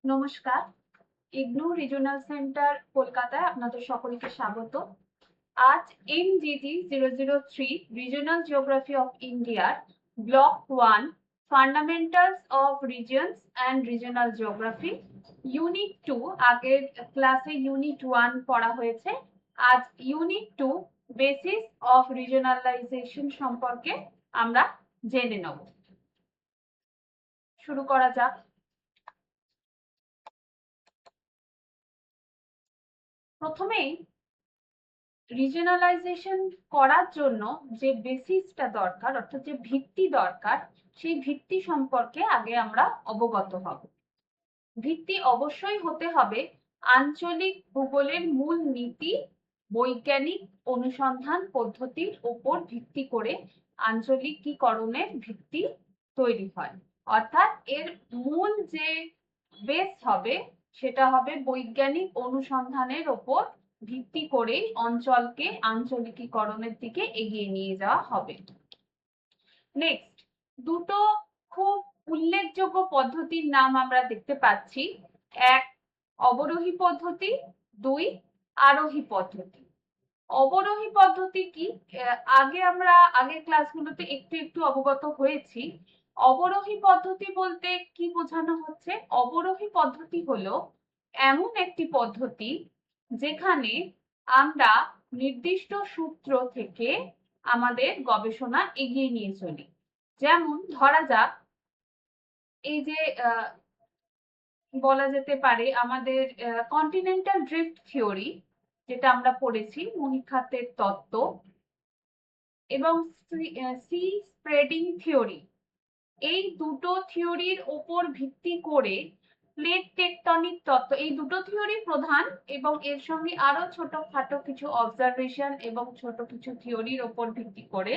নমস্কার, IGNOU regional centre কলকাতায় আপনাদের সকলকে স্বাগত। আজ MGG 003 রিজিওনাল জিওগ্রাফি অফ ইন্ডিয়ার block 1 fundamentals of regions and regional geography unit 2, আগের ক্লাসে ইউনিট 1 পড়া হয়েছে। আজ ইউনিট 2 বেসিস অফ রিজিওনালাইজেশন সম্পর্কে আমরা জেনে নেব। শুরু করা যাক। প্রথমেই রিজিওনালাইজেশন করার জন্য যে বেসিসটা দরকার, অর্থাৎ যে ভিত্তি দরকার, সেই ভিত্তি সম্পর্কে আগে আমরা অবগত হব। ভিত্তি অবশ্যই হতে হবে আঞ্চলিক ভূগোলের মূল নীতি, বৈজ্ঞানিক অনুসন্ধান পদ্ধতির উপর ভিত্তি করে আঞ্চলিকীকরণের ভিত্তি তৈরি হয়। অর্থাৎ এর মূল যে বেস হবে সেটা হবে বৈজ্ঞানিক অনুসন্ধানের উপর ভিত্তি করেই অঞ্চলকে আঞ্চলিকীকরণের দিকে এগিয়ে নিয়ে যাওয়া হবে। নেক্সট, দুটো খুব উল্লেখযোগ্য পদ্ধতির নাম আমরা দেখতে পাচ্ছি। এক, অবরোহী পদ্ধতি। দুই, আরোহী পদ্ধতি। অবরোহী পদ্ধতি কি? আমরা আগের ক্লাসগুলোতে একটু অবগত হয়েছি। অবরোহী পদ্ধতি বলতে কি বোঝানো হচ্ছে? অবরোহী পদ্ধতি হলো এমন একটি পদ্ধতি যেখানে আমরা নির্দিষ্ট সূত্র থেকে আমাদের গবেষণা এগিয়ে নিয়ে চলি। যেমন ধরা যাক, এই যে বলা যেতে পারে আমাদের কন্টিনেন্টাল ড্রিফট থিওরি, যেটা আমরা পড়েছি মহিখাতের তত্ত্ব, এবং সি স্প্রেডিং থিওরি। এই দুটো থিওরির উপর ভিত্তি করে প্লেট টেকটনিক তত্ত্ব, এই দুটো থিওরি প্রধান, এবং এর সঙ্গে আরো ছোটখাটো কিছু অবজারভেশন এবং ছোট কিছু থিওরির উপর ভিত্তি করে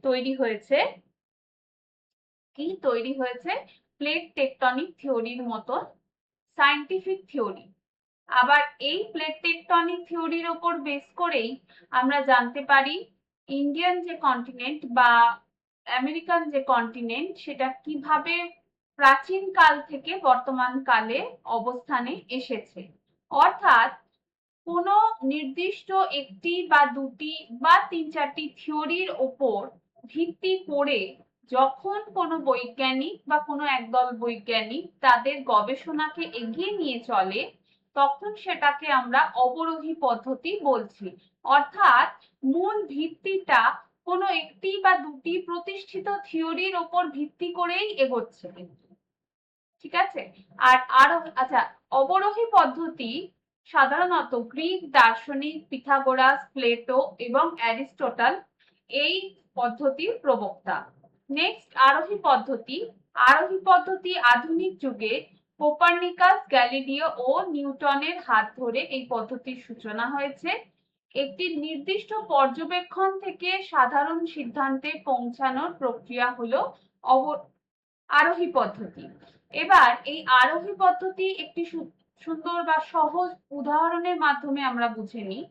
তৈরি হয়েছে প্লেট টেকটনিক থিওরির মতো সায়েন্টিফিক থিওরি। আবার এই প্লেট টেকটনিক থিওরির উপর বেস করেই আমরা জানতে পারি ইন্ডিয়ান যে কন্টিনেন্ট বা আমেরিকান যে কন্টিনেন্ট, সেটা কিভাবে প্রাচীন কাল থেকে বর্তমান কালে অবস্থানে এসেছে। অর্থাৎ কোনো নির্দিষ্ট একটি বা দুটি বা তিন চারটি থিওরির ওপর ভিত্তি করে যখন কোনো বৈজ্ঞানিক বা কোনো একদল বৈজ্ঞানিক তাদের গবেষণাকে এগিয়ে নিয়ে চলে, তখন সেটাকে আমরা অবরোহী পদ্ধতি বলছি। অর্থাৎ মূল ভিত্তিটা কোনো একটি বা দুটি প্রতিষ্ঠিত থিওরির ওপর ভিত্তি করেই এগোচ্ছে। ঠিক আছে? আচ্ছা, অবরোহী পদ্ধতি সাধারণত গ্রিক দার্শনিক পিথাগোরাস, প্লেটো এবং অ্যারিস্টটল এই পদ্ধতির প্রবক্তা। নেক্সট, আরোহী পদ্ধতি। আরোহী পদ্ধতি আধুনিক যুগে কোপার্নিকাস, গ্যালিলিও ও নিউটনের হাত ধরে এই পদ্ধতির সূচনা হয়েছে। একটি নির্দিষ্ট পর্যবেক্ষণ থেকে সাধারণ সিদ্ধান্তে পৌঁছানোর প্রক্রিয়া হলো আরোহী পদ্ধতি। এবার এই আরোহী পদ্ধতি একটি সুন্দর বা সহজ উদাহরণের মাধ্যমে আমরা বুঝে নিই।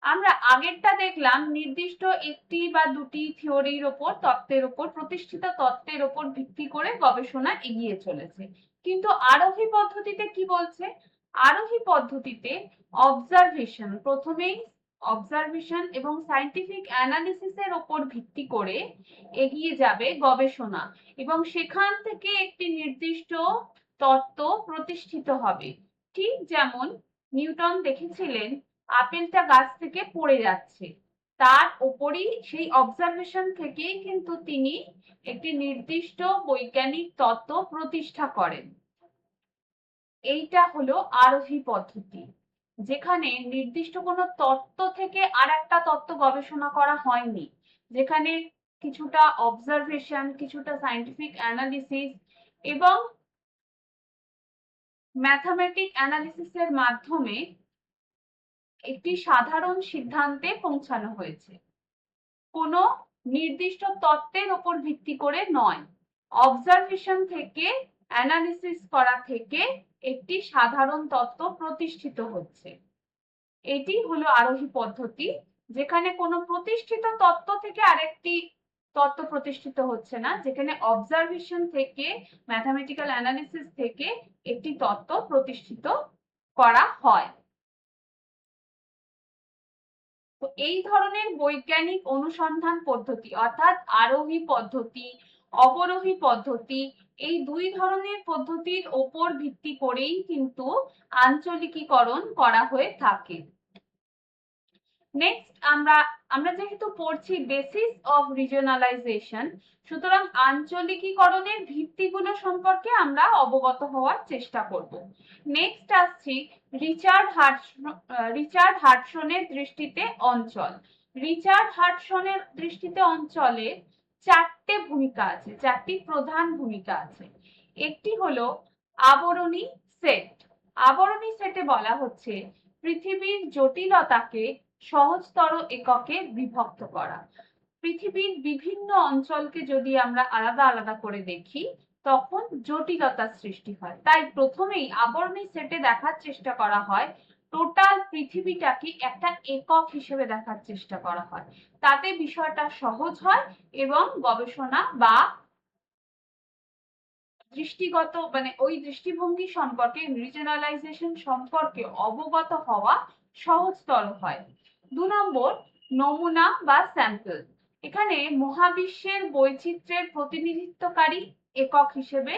আমরা আগেরটা দেখলাম নির্দিষ্ট একটি বা দুটি থিওরির ওপর, তত্ত্বের ওপর, প্রতিষ্ঠিত তত্ত্বের ওপর ভিত্তি করে গবেষণা এগিয়ে চলেছে। কিন্তু আরোহী পদ্ধতিতে কি বলছে? আরোহী পদ্ধতিতে অবজারভেশন, প্রথমেই অবজারভেশন এবং সায়েন্টিফিক অ্যানালিসিসের ওপর ভিত্তি করে এগিয়ে যাবে গবেষণা, এবং সেখান থেকে একটি নির্দিষ্ট তত্ত্ব প্রতিষ্ঠিত হবে। ঠিক যেমন নিউটন দেখেছিলেন আপেলটা গাছ থেকে পড়ে যাচ্ছে, তার উপরই সেই অবজারভেশন থেকেই কিন্তু তিনি একটি নির্দিষ্ট বৈজ্ঞানিক তত্ত্ব প্রতিষ্ঠা করেন। এইটা হলো আরোহী পদ্ধতি, যেখানে নির্দিষ্ট কোনো তত্ত্ব থেকে আর একটা তত্ত্ব গবেষণা করা হয়নি, যেখানে কিছুটা অবজারভেশন, কিছুটা সায়েন্টিফিক অ্যানালিসিস এবং ম্যাথামেটিক অ্যানালিসিসের মাধ্যমে একটি সাধারণ সিদ্ধান্তে পৌঁছানো হয়েছে। কোনো নির্দিষ্ট তত্ত্বের উপর ভিত্তি করে নয়, অবজারভেশন থেকে, অ্যানালিসিস করা থেকে একটি সাধারণ তত্ত্ব প্রতিষ্ঠিত হচ্ছে। এটি হলো আরোহী পদ্ধতি, যেখানে কোনো প্রতিষ্ঠিত তত্ত্ব থেকে আরেকটি তত্ত্ব প্রতিষ্ঠিত হচ্ছে না, যেখানে অবজারভেশন থেকে, ম্যাথামেটিক্যাল অ্যানালিসিস থেকে একটি তত্ত্ব প্রতিষ্ঠিত করা হয়। তো এই ধরনের বৈজ্ঞানিক অনুসন্ধান পদ্ধতি অর্থাৎ আরোহী পদ্ধতি, অবরোহী পদ্ধতি, এই দুই ধরনের পদ্ধতির ওপর ভিত্তি করেই কিন্তু আঞ্চলিকীকরণ করা হয়ে থাকে। নেক্সট আমরা যেহেতু পড়ছি বেসিস অফ রিজিওনালাইজেশন, সুতরাং আঞ্চলিকীকরণের ভিত্তিগুলো সম্পর্কে আমরা অবগত হওয়ার চেষ্টা করব। নেক্সট আসছি রিচার্ড হাডসনের দৃষ্টিতে অঞ্চল। রিচার্ড হাডসনের দৃষ্টিতে অঞ্চলে চারটে ভূমিকা আছে, চারটি প্রধান ভূমিকা আছে। একটি হলো আবরণী সেট। আবরণী সেটে বলা হচ্ছে পৃথিবীর জটিলতাকে সহজতর এককে বিভক্ত করা। পৃথিবীর বিভিন্ন অঞ্চলকে যদি আমরা আলাদা আলাদা করে দেখি তখন জটিলতার সৃষ্টি হয়। তাই প্রথমেই আবরণী সেটে দেখার চেষ্টা করা হয় টোটাল পৃথিবীটাকে একটা একক হিসেবে দেখার চেষ্টা করা হয়, তাতে বিষয়টা সহজ হয় এবং গবেষণা বা দৃষ্টিগত ওই দৃষ্টিভঙ্গি সম্পর্কে, রিজিওনালাইজেশন সম্পর্কে অবগত হওয়া সহজতর হয়। 2 নম্বর নমুনা বা স্যাম্পল। এখানে মহাবিশ্বের বৈচিত্র্যের প্রতিনিধিত্বকারী একক হিসেবে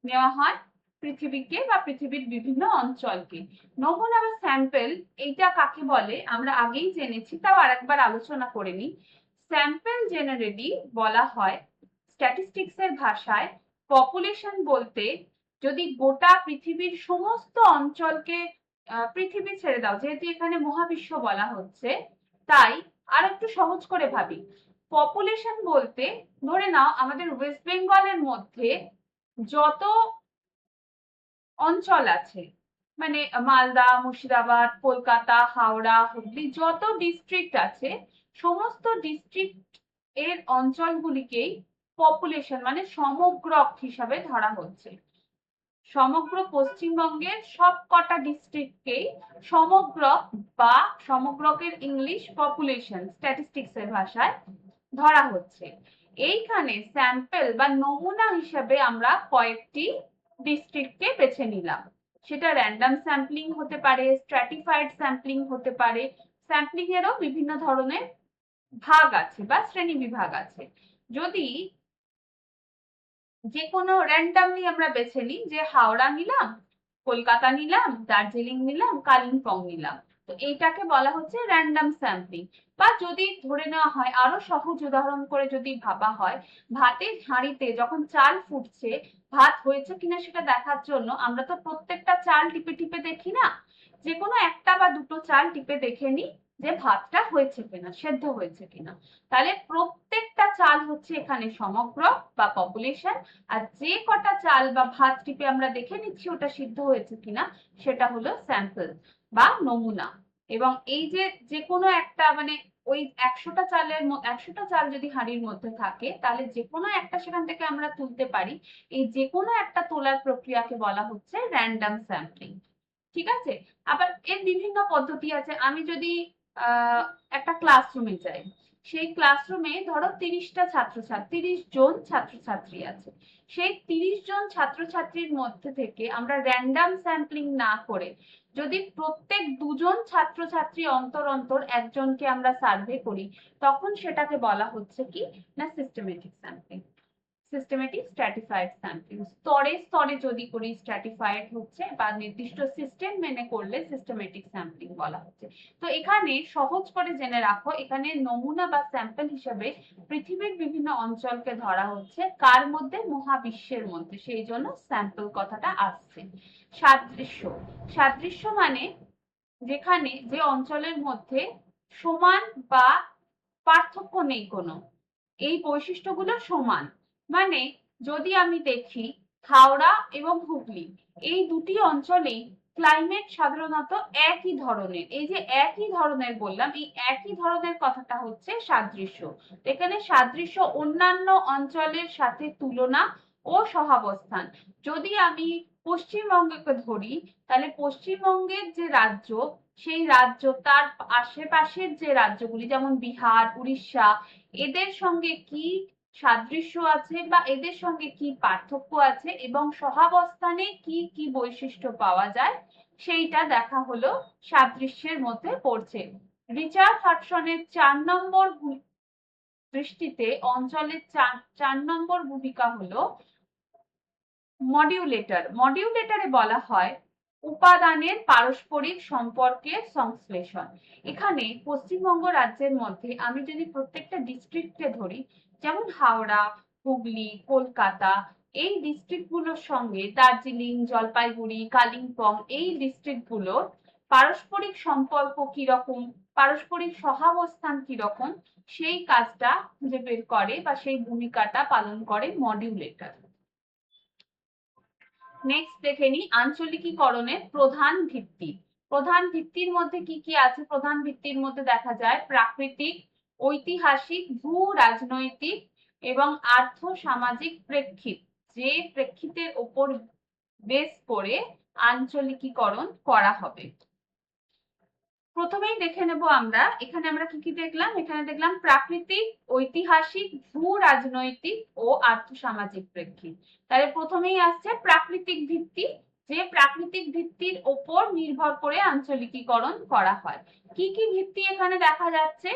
নেওয়া হয় পৃথিবীকে বা পৃথিবীর বিভিন্ন অঞ্চলকে। নমুনা বা স্যাম্পল এইটা কাকে বলে আমরা আগেই জেনেছি, তাও আরেকবার আলোচনা করে নিই। স্যাম্পল জেনারেলি বলা হয় স্ট্যাটিস্টিক্সের ভাষায় পপুলেশন বলতে, যদি গোটা পৃথিবীর সমস্ত অঞ্চলকে, পৃথিবী ছেড়ে দাও যেহেতু এখানে মহাবিশ্ব বলা হচ্ছে, তাই আর একটু সহজ করে ভাবি। পপুলেশন বলতে ধরে নাও আমাদের ওয়েস্ট বেঙ্গলের মধ্যে যত অঞ্চল আছে, মানে মালদা, মুর্শিদাবাদ, কলকাতা, হাওড়া, হুগলি, যত ডিস্ট্রিক্ট আছে সমস্ত ডিস্ট্রিক্ট এর অঞ্চলগুলিকেই পপুলেশন মানে সমগ্রক হিসাবে ধরা হচ্ছে। সমগ্র পশ্চিমবঙ্গের সব কটা ডিস্ট্রিক্টকেই সমগ্রক বা সমগ্রকের ইংলিশ পপুলেশন স্ট্যাটিস্টিক্স এর ভাষায় ধরা হচ্ছে। এইখানে স্যাম্পল বা নমুনা হিসেবে আমরা কয়েকটি ডিস্ট্রিক্টকে বেছে নিলাম। সেটা র্যান্ডম স্যাম্পলিং হতে পারে, স্ট্র্যাটিফাইড স্যাম্পলিং হতে পারে। স্যাম্পলিং এরও বিভিন্ন ধরনের ভাগ আছে বা শ্রেণী বিভাগ আছে। যদি যে কোনো র্যান্ডামলি আমরা বেছে নিই, যে হাওড়া নিলাম, কলকাতা নিলাম, দার্জিলিং নিলাম, কালিম্পং নিলাম, তো এইটাকে বলা হচ্ছে র্যান্ডম স্যাম্পলিং। বা যদি ধরে নেওয়া হয়, আরো সহজ উদাহরণ করে যদি ভাবা হয়, ভাতের হাঁড়িতে যখন চাল ফুটছে, ভাত হয়েছে কিনা সেটা দেখার জন্য আমরা তো প্রত্যেকটা চাল টিপে টিপে দেখি না, যে কোনো একটা বা দুটো চাল টিপে দেখে নিই যে ভাতটা হয়েছে কিনা, সেদ্ধ হয়েছে কিনা। তাহলে প্রত্যেকটা চাল হচ্ছে এখানে সমগ্র বা পপুলেশন, আর যে কটা চাল বা ভাত টিপে আমরা দেখে নিচ্ছি ওটা সিদ্ধ হয়েছে কিনা সেটা হলো স্যাম্পল বা নমুনা। এবং এই যে কোনো একটা ওই 100টা চাল যদি হাঁড়ির মধ্যে থাকে, তাহলে যে কোনো একটা সেখান থেকে আমরা তুলতে পারি। এই যে কোনো একটা তোলার প্রক্রিয়াকে বলা হচ্ছে র্যান্ডম স্যাম্পলিং। ঠিক আছে। আবার এর বিভিন্ন পদ্ধতি আছে। আমি যদি একটা ক্লাসরুমে যাই, সেই ক্লাসরুমে ধরো 30 জন ছাত্রছাত্রী আছে। সেই 30 জন ছাত্রছাত্রীর মধ্যে থেকে আমরা র্যান্ডম স্যাম্পলিং না করে যদি প্রত্যেক 2 জন ছাত্রছাত্রী অন্তর অন্তর একজনকে আমরা সার্ভে করি, তখন সেটাকে বলা হচ্ছে কি না systematic sampling, systematic stratified sampling. স্তরে স্তরে যদি করি স্ট্র্যাটিফাইড হচ্ছে, বা নির্দিষ্ট সিস্টেম মেনে করলে সিস্টেমেটিক স্যাম্পলিং বলা হচ্ছে। তো এখানে সহজ করে জেনে রাখো, এখানে নমুনা বা স্যাম্পল হিসেবে পৃথিবীর বিভিন্ন অঞ্চলকে ধরা হচ্ছে, কার মধ্যে? মহাবিশ্বের মধ্যে, সেই জন্য স্যাম্পল কথাটা আসছে। সাদৃশ্য। সাদৃশ্য মানে যেখানে যে অঞ্চলের মধ্যে সমান বা পার্থক্য নেই কোনো, এই বৈশিষ্ট্যগুলো সমান। মানে যদি আমি দেখি হাওড়া এবং হুগলি, এই দুটি অঞ্চলেই ক্লাইমেট সাধারণত একই ধরনের। এই যে একই ধরনের বললাম, এই একই ধরনের কথাটা হচ্ছে সাদৃশ্য। এখানে সাদৃশ্য অন্যান্য অঞ্চলের সাথে তুলনা ও সহাবস্থান। যদি আমি পশ্চিমবঙ্গকে ধরি, তাহলে পশ্চিমবঙ্গের যে রাজ্য, সেই রাজ্য তার আশেপাশের যে রাজ্যগুলি যেমন বিহার, উড়িষ্যা, এদের সঙ্গে কি সাদৃশ্য আছে বা এদের সঙ্গে কি পার্থক্য আছে এবং সহাবস্থানে কি কি বৈশিষ্ট্য পাওয়া যায় সেইটা দেখা হলো সাদৃশ্যের মধ্যে পড়ছে। রিচার্ড হাডসনের 4 নম্বর দৃষ্টিতে অঞ্চলের 4 নম্বর ভূমিকা হলো মডিউলেটর। মডিউলেটরে বলা হয় উপাদানের পারস্পরিক সম্পর্কের সংশ্লেষণ। এখানে পশ্চিমবঙ্গ রাজ্যের মধ্যে আমি যদি প্রত্যেকটা ডিস্ট্রিক্টকে ধরি, যেমন হাওড়া, হুগলি, কলকাতা, এই ডিস্ট্রিক্টগুলোর সঙ্গে দার্জিলিং, জলপাইগুড়ি, কালিম্পং, এই ডিস্ট্রিক্টগুলোর পারস্পরিক সম্পর্ক কিরকম, পারস্পরিক সহাবস্থান কিরকম, সেই কাজটা খুঁজে বের করে বা সেই ভূমিকাটা পালন করে মডিউলেটর। নেক্সট দেখে নিই আঞ্চলিকীকরণের প্রধান ভিত্তি। প্রধান ভিত্তির মধ্যে কি কি আছে? প্রধান ভিত্তির মধ্যে দেখা যায় প্রাকৃতিক, ঐতিহাসিক, ভূ রাজনৈতিক এবং আর্থ সামাজিক প্রেক্ষিত। যে প্রেক্ষিতের উপর বেস করে আঞ্চলিকীকরণ করা হবে। প্রথমেই দেখে নেব আমরা, এখানে আমরা কি কি দেখলাম? এখানে দেখলাম প্রাকৃতিক, ঐতিহাসিক, ভূ রাজনৈতিক ও আর্থসামাজিক প্রেক্ষিত। তাহলে প্রথমেই আসছে প্রাকৃতিক ভিত্তি, যে প্রাকৃতিক ভিত্তির ওপর নির্ভর করে আঞ্চলিকীকরণ করা হয়। কি কি ভিত্তি এখানে দেখা যাচ্ছে?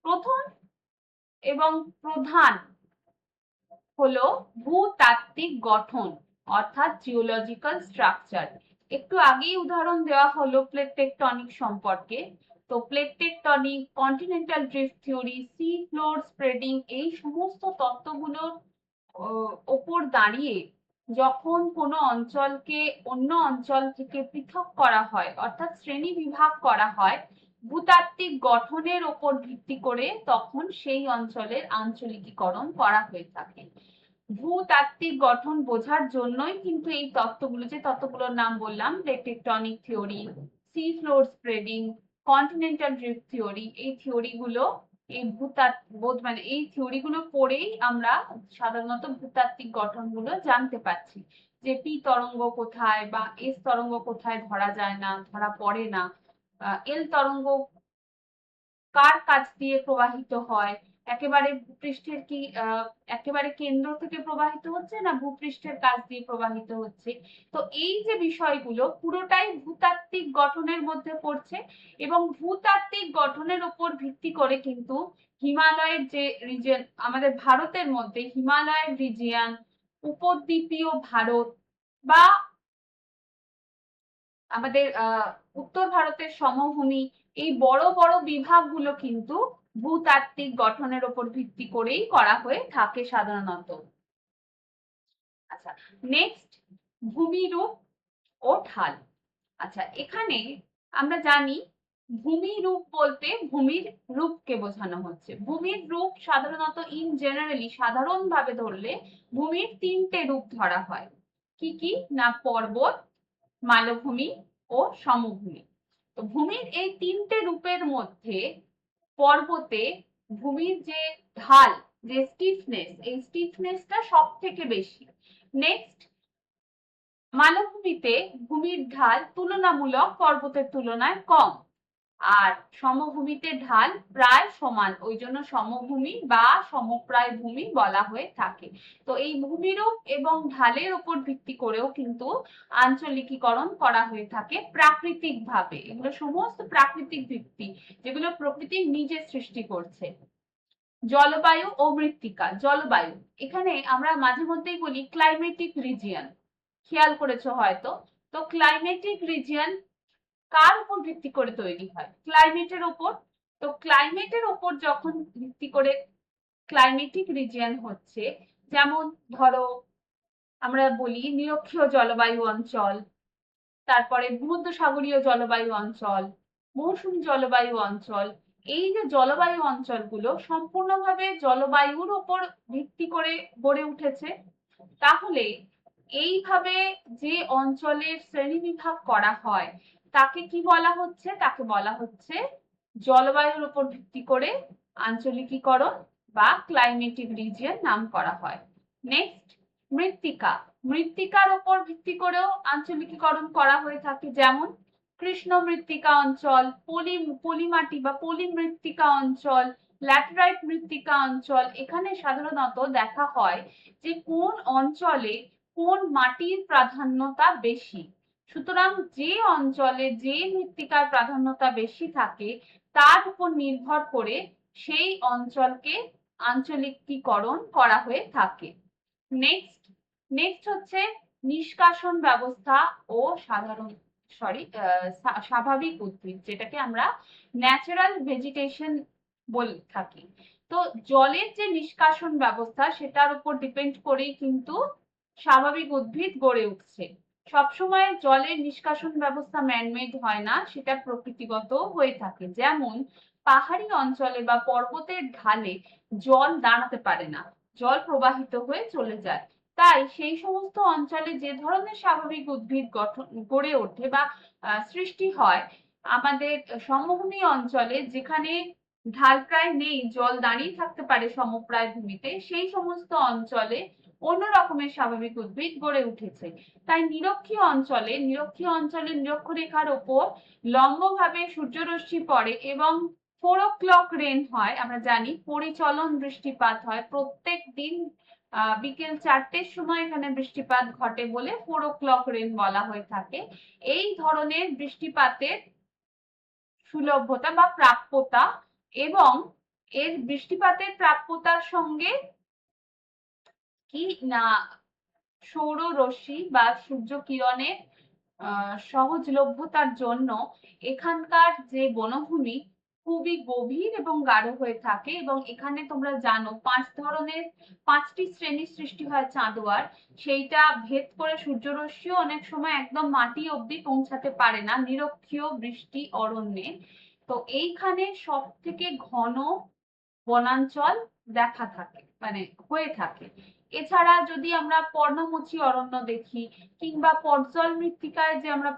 প্রথম এবং প্রধান হলো ভূতাত্ত্বিক গঠন, অর্থাৎ জিওলজিক্যাল স্ট্রাকচার। একটু আগেই উদাহরণ দেওয়া হলো প্লেট টেকটনিক সম্পর্কে। তো plate tectonic, continental drift theory, C floor spreading, এই সমস্ত তত্ত্বগুলোর ওপর দাঁড়িয়ে যখন কোনো অঞ্চলকে অন্য অঞ্চল থেকে পৃথক করা হয়, অর্থাৎ শ্রেণী বিভাগ করা হয় ভূতাত্ত্বিক গঠনের ওপর ভিত্তি করে, তখন সেই অঞ্চলের আঞ্চলিকীকরণ করা হয়ে থাকে। ভূতাত্ত্বিক গঠন বোঝার জন্যই কিন্তু এই তত্ত্বগুলো, যে তত্ত্বগুলোর নাম বললাম, plate tectonic theory, C floor spreading, continental drift theory, এই থিওরিগুলো, এই মানে এই থিওরিগুলো পড়েই আমরা সাধারণত ভূতাত্ত্বিক গঠনগুলো জানতে পারছি, যে পি তরঙ্গ কোথায় বা এস তরঙ্গ কোথায় ধরা যায় না, ধরা পড়ে না, এল তরঙ্গ কার কাছ দিয়ে প্রবাহিত হয়, একেবারে ভূপৃষ্ঠের কি একেবারে কেন্দ্র থেকে প্রবাহিত হচ্ছে না ভূপৃষ্ঠের কাছ দিয়ে প্রবাহিত হচ্ছে। তো এই যে বিষয়গুলো পুরোটাই ভূতাত্ত্বিক গঠনের মধ্যে পড়ছে এবং ভূতাত্ত্বিক গঠনের উপর ভিত্তি করে কিন্তু হিমালয়ের যে রিজিয়ন, আমাদের ভারতের মধ্যে হিমালয়ের রিজিয়ন, উপদ্বীপীয় ভারত বা আমাদের উত্তর ভারতের সমভূমি, এই বড় বড় বিভাগগুলো কিন্তু ভূতাত্ত্বিক গঠনের উপর ভিত্তি করেই করা হয়ে থাকে সাধারণত। আচ্ছা, নেক্সট ভূমিরূপ ও ঢাল। আচ্ছা, এখানে আমরা জানি ভূমিরূপ বলতে ভূমির রূপকে বোঝানো হচ্ছে। ভূমির রূপ সাধারণত সাধারণভাবে ধরলে ভূমির 3টে রূপ ধরা হয়। কি কি না? পর্বত, মালভূমি ও সমভূমি। তো ভূমির এই 3টে রূপের মধ্যে পর্বতে ভূমির যে ঢাল, যে স্টিফনেস, এই স্টিফনেসটা সব থেকে বেশি। নেক্সট মালভূমিতে ভূমির ঢাল তুলনামূলক পর্বতের তুলনায় কম, আর সমভূমিতে ঢাল প্রায় সমান, ওই জন্য সমভূমি বা সমপ্রায় ভূমি বলা হয়ে থাকে। তো এই ভূমিরূপ এবং ঢালের উপর ভিত্তি করেও কিন্তু আঞ্চলিকীকরণ করা হয়ে থাকে প্রাকৃতিক ভাবে। এগুলো সমস্ত প্রাকৃতিক ভিত্তি, যেগুলো প্রকৃতি নিজে সৃষ্টি করছে। জলবায়ু ও মৃত্তিকা। জলবায়ু, এখানে আমরা মাঝে মধ্যেই বলি ক্লাইমেটিক রিজিয়ন, খেয়াল করেছো হয়তো। তো ক্লাইমেটিক রিজিয়ন কার উপর ভিত্তি করে তৈরি হয়? ক্লাইমেটের উপর। তো ক্লাইমেটের উপর যখন ভিত্তি করে ক্লাইমেটিক রিজিয়ন হচ্ছে, যেমন ধরো আমরা বলি নিরক্ষীয় জলবায়ু অঞ্চল, তারপরে ভূমধ্যসাগরীয় জলবায়ু অঞ্চল, মৌসুমী জলবায়ু অঞ্চল। এই যে জলবায়ু অঞ্চলগুলো সম্পূর্ণভাবে জলবায়ুর উপর ভিত্তি করে গড়ে উঠেছে। তাহলে এইভাবে যে অঞ্চলের শ্রেণীবিভাগ করা হয় তাকে কি বলা হচ্ছে? তাকে বলা হচ্ছে জলবায়ুর উপর ভিত্তি করে আঞ্চলিকীকরণ বা ক্লাইমেটিক রিজিয়ন নাম করা হয়। নেক্সট মৃত্তিকা। মৃত্তিকার উপর ভিত্তি করেও আঞ্চলিকীকরণ করা হয়ে থাকে, যেমন কৃষ্ণ মৃত্তিকা অঞ্চল, পলি মাটি বা পলি মৃত্তিকা অঞ্চল, ল্যাটেরাইট মৃত্তিকা অঞ্চল, এখানে সাধারণত দেখা হয় যে কোন অঞ্চলে কোন মাটির প্রাধান্যতা বেশি। সুতরাং যে অঞ্চলে যে মৃত্তিকার প্রাধান্যতা বেশি থাকে তার উপর নির্ভর করে সেই অঞ্চলকে আঞ্চলিকীকরণ করা হয়ে থাকে। নেক্সট হচ্ছে নিষ্কাশন ব্যবস্থা ও স্বাভাবিক উদ্ভিদ, যেটাকে আমরা ন্যাচারাল ভেজিটেশন বলে থাকি। তো জলের যে নিষ্কাশন ব্যবস্থা সেটার উপর ডিপেন্ড করেই কিন্তু স্বাভাবিক উদ্ভিদ গড়ে উঠছে। সবসময় জলের নিষ্কাশন ব্যবস্থা ম্যানমেড হয় না, সেটা প্রকৃতিগত হয়ে থাকে। যেমন পাহাড়ি অঞ্চলে বা পর্বতের ঢালে জল দাঁড়াতে পারে না, জল প্রবাহিত হয়ে চলে যায়। তাই সেই সমস্ত অঞ্চলে যে ধরনের স্বাভাবিক উদ্ভিদ গড়ে ওঠে বা সৃষ্টি হয়, আমাদের সমভূমি অঞ্চলে যেখানে ঢাল প্রায় নেই, জল দাঁড়িয়ে থাকতে পারে সমপ্রায় ভূমিতে, সেই সমস্ত অঞ্চলে অন্য রকমের স্বাভাবিক উদ্ভিদ গড়ে উঠেছে। তাই নিরক্ষীয় অঞ্চলে নিরক্ষরেখার ওপর লম্বভাবে সূর্যরশ্মি পড়ে এবং 4 o'clock রেন হয়। আমরা জানি পরিচলন বৃষ্টিপাত হয় প্রত্যেক দিন বিকেল 4টের সময় এখানে বৃষ্টিপাত ঘটে বলে 4 o'clock রেন বলা হয়ে থাকে। এই ধরনের বৃষ্টিপাতের সুলভ্যতা বা প্রাপ্যতা এবং এর বৃষ্টিপাতের প্রাপ্যতার সঙ্গে কি না সৌর রশ্মি বা সূর্য কিরণের সহজলভ্যতার জন্য এখানকার যে বনভূমি খুবই গভীর এবং গাঢ় হয়ে থাকে। এবং এখানে তোমরা জানো 5টি শ্রেণীর সৃষ্টি হয় চাঁদোয়ার, সেইটা ভেদ করে সূর্যরশ্মিও অনেক সময় একদম মাটি অবধি পৌঁছাতে পারে না নিরক্ষীয় বৃষ্টি অরণ্যে। তো এইখানে সব থেকে ঘন বনাঞ্চল দেখা থাকে, মানে হয়ে থাকে। এছাড়া যদি আমরা পর্ণমোচী অরণ্য দেখি কিংবা পর্জল মৃত্তিকায় যে আমরা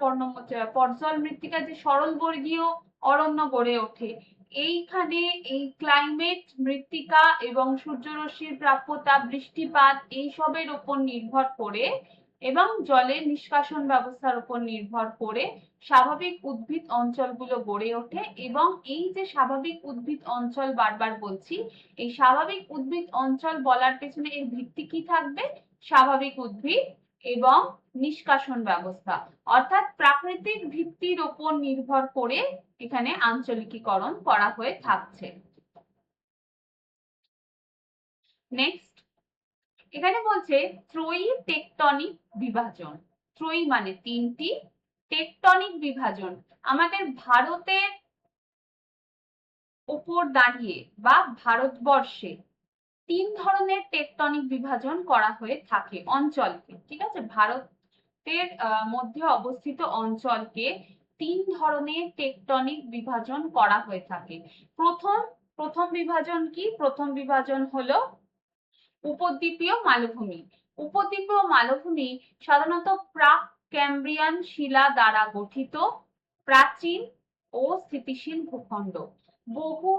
পর্জল মৃত্তিকায় যে সরলবর্গীয় অরণ্য গড়ে ওঠে, এইখানে এই ক্লাইমেট, মৃত্তিকা এবং সূর্যরশ্মির প্রাপ্যতা, বৃষ্টিপাত এইসবের উপর নির্ভর করে এবং জলের নিষ্কাশন ব্যবস্থার উপর নির্ভর করে স্বাভাবিক উদ্ভিদ অঞ্চলগুলো গড়ে ওঠে। এবং এই যে স্বাভাবিক উদ্ভিদ অঞ্চল বারবার বলছি, এই স্বাভাবিক উদ্ভিদ অঞ্চল বলার পেছনে এর ভিত্তি কি থাকবে? স্বাভাবিক উদ্ভিদ এবং নিষ্কাশন ব্যবস্থা, অর্থাৎ প্রাকৃতিক ভিত্তির উপর নির্ভর করে এখানে আঞ্চলিকীকরণ করা হয়ে থাকছে। নেক্সট এখানে বলছে ত্রয়ী টেকটনিক বিভাজন। ত্রয়ী মানে 3টি, টেকটনিক বিভাজন আমাদের ভারতের উপর দাঁড়িয়ে বা ভারতবর্ষে 3 ধরনের টেকটনিক বিভাজন করা হয়ে থাকে অঞ্চলকে। ঠিক আছে, ভারতের মধ্যে অবস্থিত অঞ্চলকে 3 ধরনের টেকটনিক বিভাজন করা হয়ে থাকে। প্রথম বিভাজন কি? প্রথম বিভাজন হলো উপদ্বীপীয় মালভূমি। উপদ্বীপীয় মালভূমি সাধারণত প্রাক ক্যাম্ব্রিয়ান শিলা দ্বারা গঠিত প্রাচীন ও স্থিতিশীল ভূখণ্ড। বহু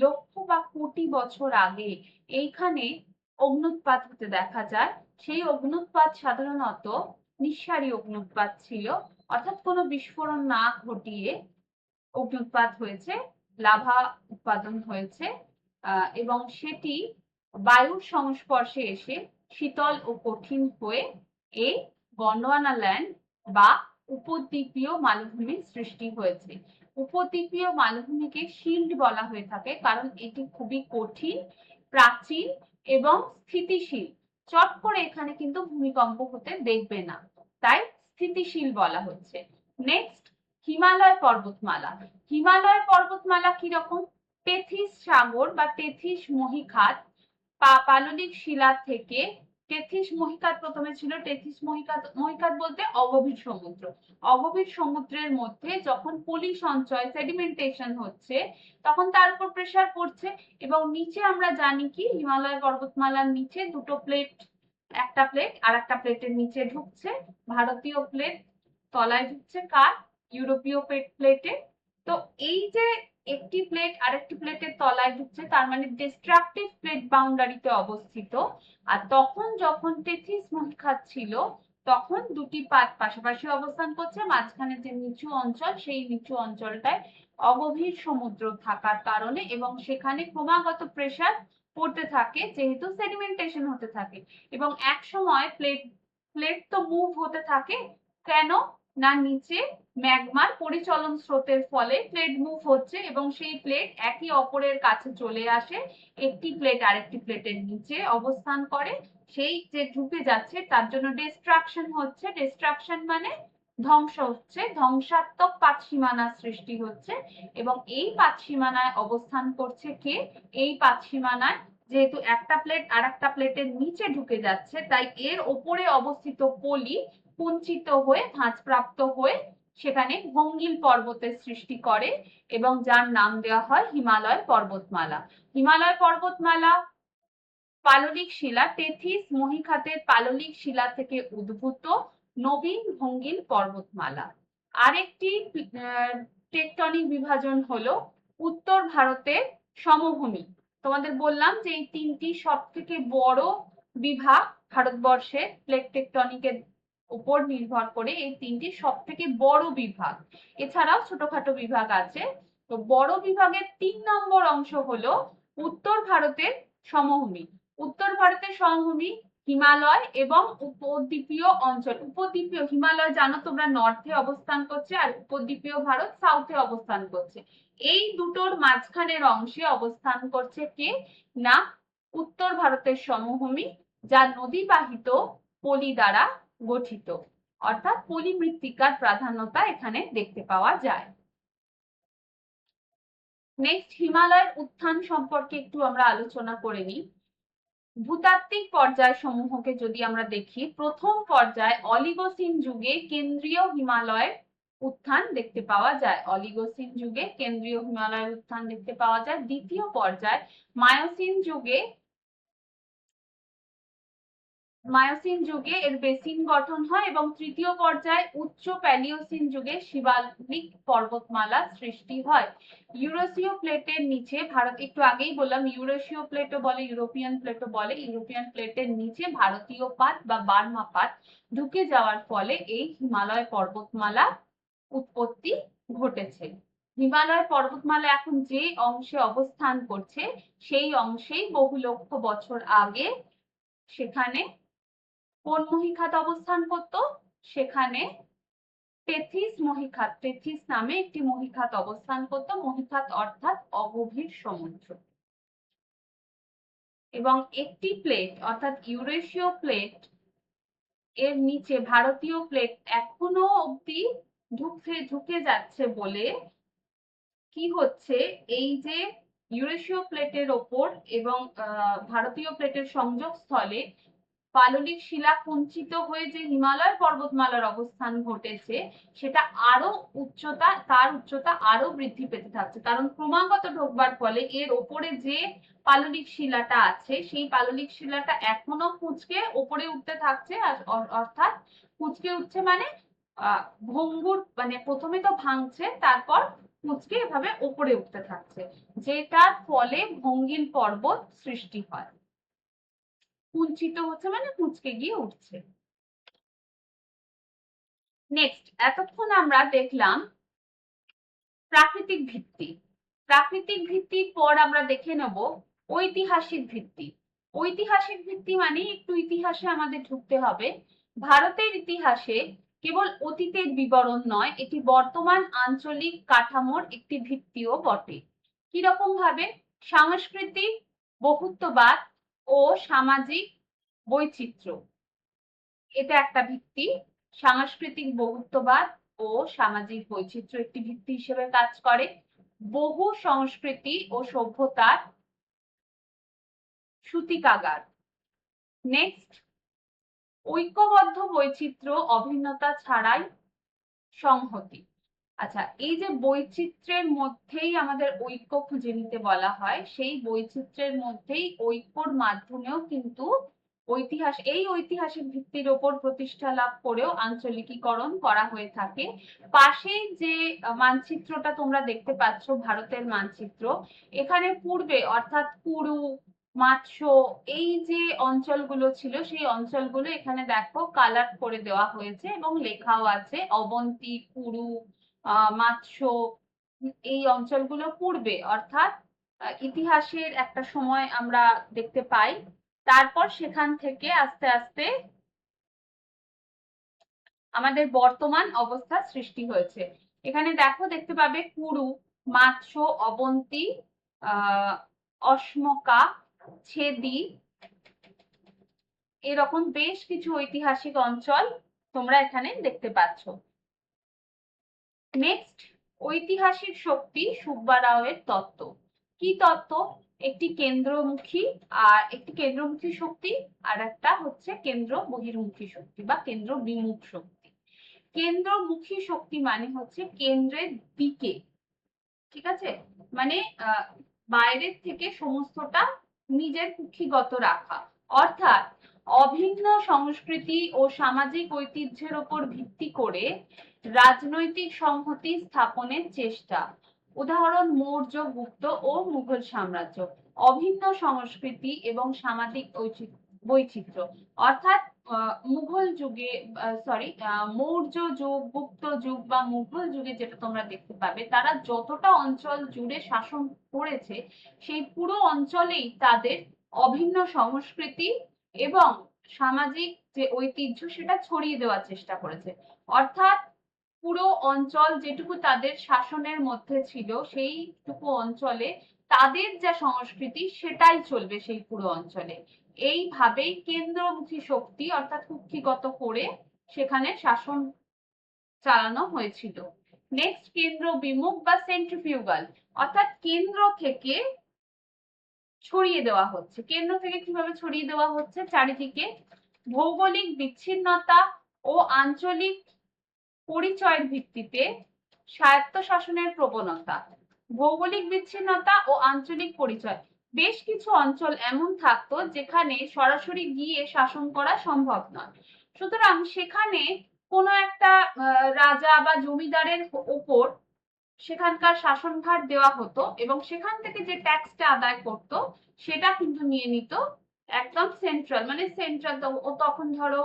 লক্ষ বা কোটি বছর আগে এইখানে অগ্নুৎপাত হতে দেখা যায়। সেই অগ্নুৎপাত সাধারণত নিঃসারী অগ্নুৎপাত ছিল, অর্থাৎ কোনো বিস্ফোরণ না ঘটিয়ে অগ্নুৎপাত হয়েছে, লাভা উৎপাদন হয়েছে এবং সেটি বায়ুর সংস্পর্শে এসে শীতল ও কঠিন হয়ে এই গন্ডোয়ানা ল্যান্ড বা উপদ্বীপীয় মালভূমির সৃষ্টি হয়েছে। উপদ্বীপীয় মালভূমিকে শিল্ড বলা হয়ে থাকে কারণ এটি খুবই কঠিন, প্রাচীন এবং স্থিতিশীল। চট করে এখানে কিন্তু ভূমিকম্প হতে দেখবে না, তাই স্থিতিশীল বলা হচ্ছে। নেক্সট হিমালয় পর্বতমালা। হিমালয় পর্বতমালা কিরকম? টেথিস সাগর বা টেথিস মহীখাত পাললিক শিলা থেকে, টেথিস মহীখাত প্রথমে ছিল, টেথিস মহীখাত বলতে অগভীর সমুদ্র। অগভীর সমুদ্রের মধ্যে যখন পলি সঞ্চয়, সেডিমেন্টেশন হচ্ছে, তখন তার উপর প্রেসার পড়ছে এবং নিচে আমরা জানি কি হিমালয় পর্বতমালার নিচে দুটো প্লেট, একটা প্লেট আর একটা প্লেটের নিচে ঢুকছে। ভারতীয় প্লেট তলায় ঢুকছে কার? ইউরোপীয় প্লেটে। তো এই যে একটি প্লেট আরেকটি প্লেটের তলায় ঢুকছে, তার মানে ডিস্ট্রাকটিভ প্লেট বাউন্ডারিতে অবস্থিত। আর তখন যখন টেথিস মহীখাত ছিল তখন দুটি পাত পাশাপাশি অবস্থান করছে, মাঝখানে যে নিচু অঞ্চল সেই নিচু অঞ্চলটায় অগভীর সমুদ্র থাকার কারণে এবং সেখানে ক্রমাগত প্রেসার পড়তে থাকে যেহেতু সেডিমেন্টেশন হতে থাকে এবং এক সময় প্লেট তো মুভ হতে থাকে। কেন না নিচে ম্যাগমার পরিচলন স্রোতের ফলে প্লেট মুভ হচ্ছে এবং সেই প্লেট একে অপরের কাছে চলে আসে, একটি প্লেট আরেকটি প্লেটের নিচে অবস্থান করে, সেই যে ঢুকে যাচ্ছে তার জন্য ডিস্ট্রাকশন হচ্ছে, ডিস্ট্রাকশন মানে ধ্বংস হচ্ছে, ধ্বংসাত্মক পাতসীমানা সৃষ্টি হচ্ছে এবং এই পাতসীমানায় অবস্থান করছে কে? এই পাতসীমানায় যেহেতু একটা প্লেট আর একটা প্লেটের নিচে ঢুকে যাচ্ছে তাই এর ওপরে অবস্থিত পলি কুঞ্চিত হয়ে ভাঁজপ্রাপ্ত হয়ে সেখানে ভঙ্গিল পর্বতের সৃষ্টি করে এবং যার নাম দেওয়া হয় হিমালয় পর্বতমালা। হিমালয় পর্বতমালা পাললিক শিলা টেথিস মহীখাতের পাললিক শিলা থেকে উদ্ভূত নবীন ভঙ্গিল পর্বতমালা। আরেকটি টেকটনিক বিভাজন হলো উত্তর ভারতের সমভূমি। তোমাদের বললাম যে এই তিনটি সব থেকে বড় বিভাগ ভারতবর্ষের প্লেট টেকটনিকের উপর নির্ভর করে, এই তিনটি সব থেকে বড় বিভাগ। এছাড়াও ছোটখাটো বিভাগ আছে। তো বড় বিভাগের 3 নম্বর অংশ হলো উত্তর ভারতের সমভূমি। উত্তর ভারতের সমভূমি হিমালয় এবং উপদ্বীপীয় অঞ্চল। উপদ্বীপীয় হিমালয় জানো তোমরা নর্থে অবস্থান করছে আর উপদ্বীপীয় ভারত সাউথে অবস্থান করছে। এই দুটোর মাঝখানের অংশে অবস্থান করছে কে? না উত্তর ভারতের সমভূমি, যা নদীবাহিত পলি দ্বারা গঠিত, অর্থাৎ পলি মৃত্তিকার প্রাধান্যতা এখানে দেখতে পাওয়া যায়। নেক্সট হিমালয়ের উত্থান সম্পর্কে একটু আমরা আলোচনা করে নিই। ভূতাত্ত্বিক পর্যায় সমূহকে যদি আমরা দেখি, প্রথম পর্যায় অলিগোসিন যুগে কেন্দ্রীয় হিমালয়ের উত্থান দেখতে পাওয়া যায়। অলিগোসিন যুগে কেন্দ্রীয় হিমালয়ের উত্থান দেখতে পাওয়া যায়। দ্বিতীয় পর্যায় মায়োসিন যুগে এর বেসিন গঠন হয় এবং তৃতীয় পর্যায়ে উচ্চ প্যালিওসিন যুগে শিবালিক পর্বতমালা সৃষ্টি হয়। ইউরেশীয় প্লেটের নিচে ভারত, একটু আগেই বললাম ইউরেশীয় প্লেটও বলে ইউরোপিয়ান প্লেটও বলে, ইউরোপিয়ান প্লেটের নিচে ভারতীয় পাত বা বার্মা পাত ঢুকে যাওয়ার ফলে এই হিমালয় পর্বতমালা উৎপত্তি ঘটেছে। হিমালয় পর্বতমালা এখন যে অংশে অবস্থান করছে সেই অংশেই বহু লক্ষ বছর আগে সেখানে কোন মহীখাত অবস্থান করত? সেখানে টেথিস মহীখাত, টেথিস নামে একটি মহীখাত অবস্থান করত। মহীখাত অর্থাৎ অগভীর সমুদ্র। এবং একটি প্লেট অর্থাৎ ইউরেশীয় প্লেট এর নিচে ভারতীয় প্লেট এখনো অব্দি ঢুকে যাচ্ছে বলে কি হচ্ছে, এই যে ইউরেশীয় প্লেটের ওপর এবং ভারতীয় প্লেটের সংযোগ স্থলে পাললিক শিলা কুঞ্চিত হয়ে যে হিমালয় পর্বতমালার অবস্থান ঘটেছে সেটা তার উচ্চতা আরো বৃদ্ধি পেতে থাকছে, কারণ ক্রমাগত ঢোকবার ফলে এর ওপরে যে পাললিক শিলাটা আছে সেই পাললিক শিলাটা এখনো কুঁচকে ওপরে উঠতে থাকছে, অর্থাৎ কুঁচকে উঠছে মানে ভঙ্গুর, মানে প্রথমে তো ভাঙছে তারপর কুঁচকে এভাবে ওপরে উঠতে থাকছে, যেটার ফলে ভঙ্গিল পর্বত সৃষ্টি হয়। কুঞ্চিত হচ্ছে মানে কুঁচকে গিয়ে উঠছে। নেক্সট, এতক্ষণ আমরা দেখলাম প্রাকৃতিক ভিত্তি। প্রাকৃতিক ভিত্তির পর আমরা দেখে নেব ঐতিহাসিক ভিত্তি। ঐতিহাসিক ভিত্তি মানে একটু ইতিহাসে আমাদের ঢুকতে হবে। ভারতের ইতিহাসে কেবল অতীতের বিবরণ নয়, এটি বর্তমান আঞ্চলিক কাঠামোর একটি ভিত্তিও বটে। কিরকম ভাবে? সাংস্কৃতিক বহুত্ববাদ ও সামাজিক বৈচিত্র্য, এটা একটা ভিত্তি। সাংস্কৃতিক বহুত্ববাদ ও সামাজিক বৈচিত্র্য একটি ভিত্তি হিসেবে কাজ করে। বহু সংস্কৃতি ও সভ্যতার সূতিকাগার। নেক্সট, ঐক্যবদ্ধ বৈচিত্র্য অভিন্নতা ছাড়াই সংহতি। আচ্ছা, এই যে বৈচিত্র্যের মধ্যেই আমাদের ঐক্য খুঁজে নিতে বলা হয়, সেই বৈচিত্র্যের মধ্যেই ঐক্যর মাধ্যমেও কিন্তু এই ঐতিহাসিক ভিত্তির ওপর প্রতিষ্ঠা লাভ করেও আঞ্চলিকীকরণ করা হয়ে থাকে। পাশেই যে মানচিত্রটা তোমরা দেখতে পাচ্ছ ভারতের মানচিত্র, এখানে পূর্বে অর্থাৎ কুরু, মাৎস্য, এই যে অঞ্চলগুলো ছিল সেই অঞ্চলগুলো এখানে দেখো কালার করে দেওয়া হয়েছে এবং লেখাও আছে অবন্তী, কুরু, মাৎস্য। এই অঞ্চলগুলো পূর্বে অর্থাৎ ইতিহাসের একটা সময় আমরা দেখতে পাই। তারপর সেখান থেকে আস্তে আস্তে আমাদের বর্তমান অবস্থার সৃষ্টি হয়েছে। এখানে দেখো দেখতে পাবে কুরু, মাৎস্য, অবন্তী, অশ্মকা, ছেদি, এরকম বেশ কিছু ঐতিহাসিক অঞ্চল তোমরা এখানে দেখতে পাচ্ছ। নেক্সট, ঐতিহাসিক শক্তি সুব্বারাওয়ের তত্ত্ব। কি তত্ত্ব? একটি কেন্দ্রমুখী শক্তি আর একটা হচ্ছে কেন্দ্র বহির্মুখী শক্তি বা কেন্দ্র বিমুখ শক্তি। কেন্দ্রমুখী শক্তি মানে হচ্ছে কেন্দ্রের দিকে, ঠিক আছে, মানে বাইরের থেকে সমস্তটা নিজের কুক্ষিগত রাখা, অর্থাৎ অভিন্ন সংস্কৃতি ও সামাজিক ঐতিহ্যের উপর ভিত্তি করে রাজনৈতিক সংহতি স্থাপনের চেষ্টা। উদাহরণ মৌর্য, গুপ্ত ও মুঘল সাম্রাজ্য। অভিন্ন সংস্কৃতি এবং সামাজিক বৈচিত্র্য, অর্থাৎ মুঘল যুগে মৌর্য যুগ, গুপ্ত যুগ বা মুঘল যুগে যেটা তোমরা দেখতে পাবে, তারা যতটা অঞ্চল জুড়ে শাসন করেছে সেই পুরো অঞ্চলেই তাদের অভিন্ন সংস্কৃতি এবং সামাজিক যে ঐতিহ্য সেটা ছড়িয়ে দেওয়ার চেষ্টা করেছে। অর্থাৎ পুরো অঞ্চল যেটুকু তাদের শাসনের মধ্যে ছিল সেইটুকু অঞ্চলে তাদের যা সংস্কৃতি সেটাই চলবে সেই পুরো অঞ্চলে। এইভাবেই কেন্দ্রমুখী শক্তি অর্থাৎ কুক্ষিগত করে সেখানে শাসন চালানো হয়েছিল। নেক্সট, কেন্দ্র বিমুখ বা সেন্ট্রিফিউগাল, অর্থাৎ কেন্দ্র থেকে ছড়িয়ে দেওয়া হচ্ছে। কেন্দ্র থেকে কিভাবে ছড়িয়ে দেওয়া হচ্ছে? চারিদিকে। ভৌগোলিক বিচ্ছিন্নতা ও আঞ্চলিক পরিচয়ের ভিত্তিতে স্বায়ত্তশাসনের প্রবণতা। ভৌগোলিক বিচ্ছিন্নতা ও আঞ্চলিক পরিচয়, বেশ কিছু অঞ্চল এমন থাকতো যেখানে সরাসরি গিয়ে শাসন করা সম্ভব নয়, সুতরাং সেখানে কোনো একটা রাজা বা জমিদারের ওপর সেখানকার শাসনভার দেওয়া হতো এবং সেখান থেকে যে ট্যাক্সটা আদায় করতো সেটা কিন্তু নিয়ে নিত একদম সেন্ট্রাল, মানে সেন্ট্রাল। তখন ধরো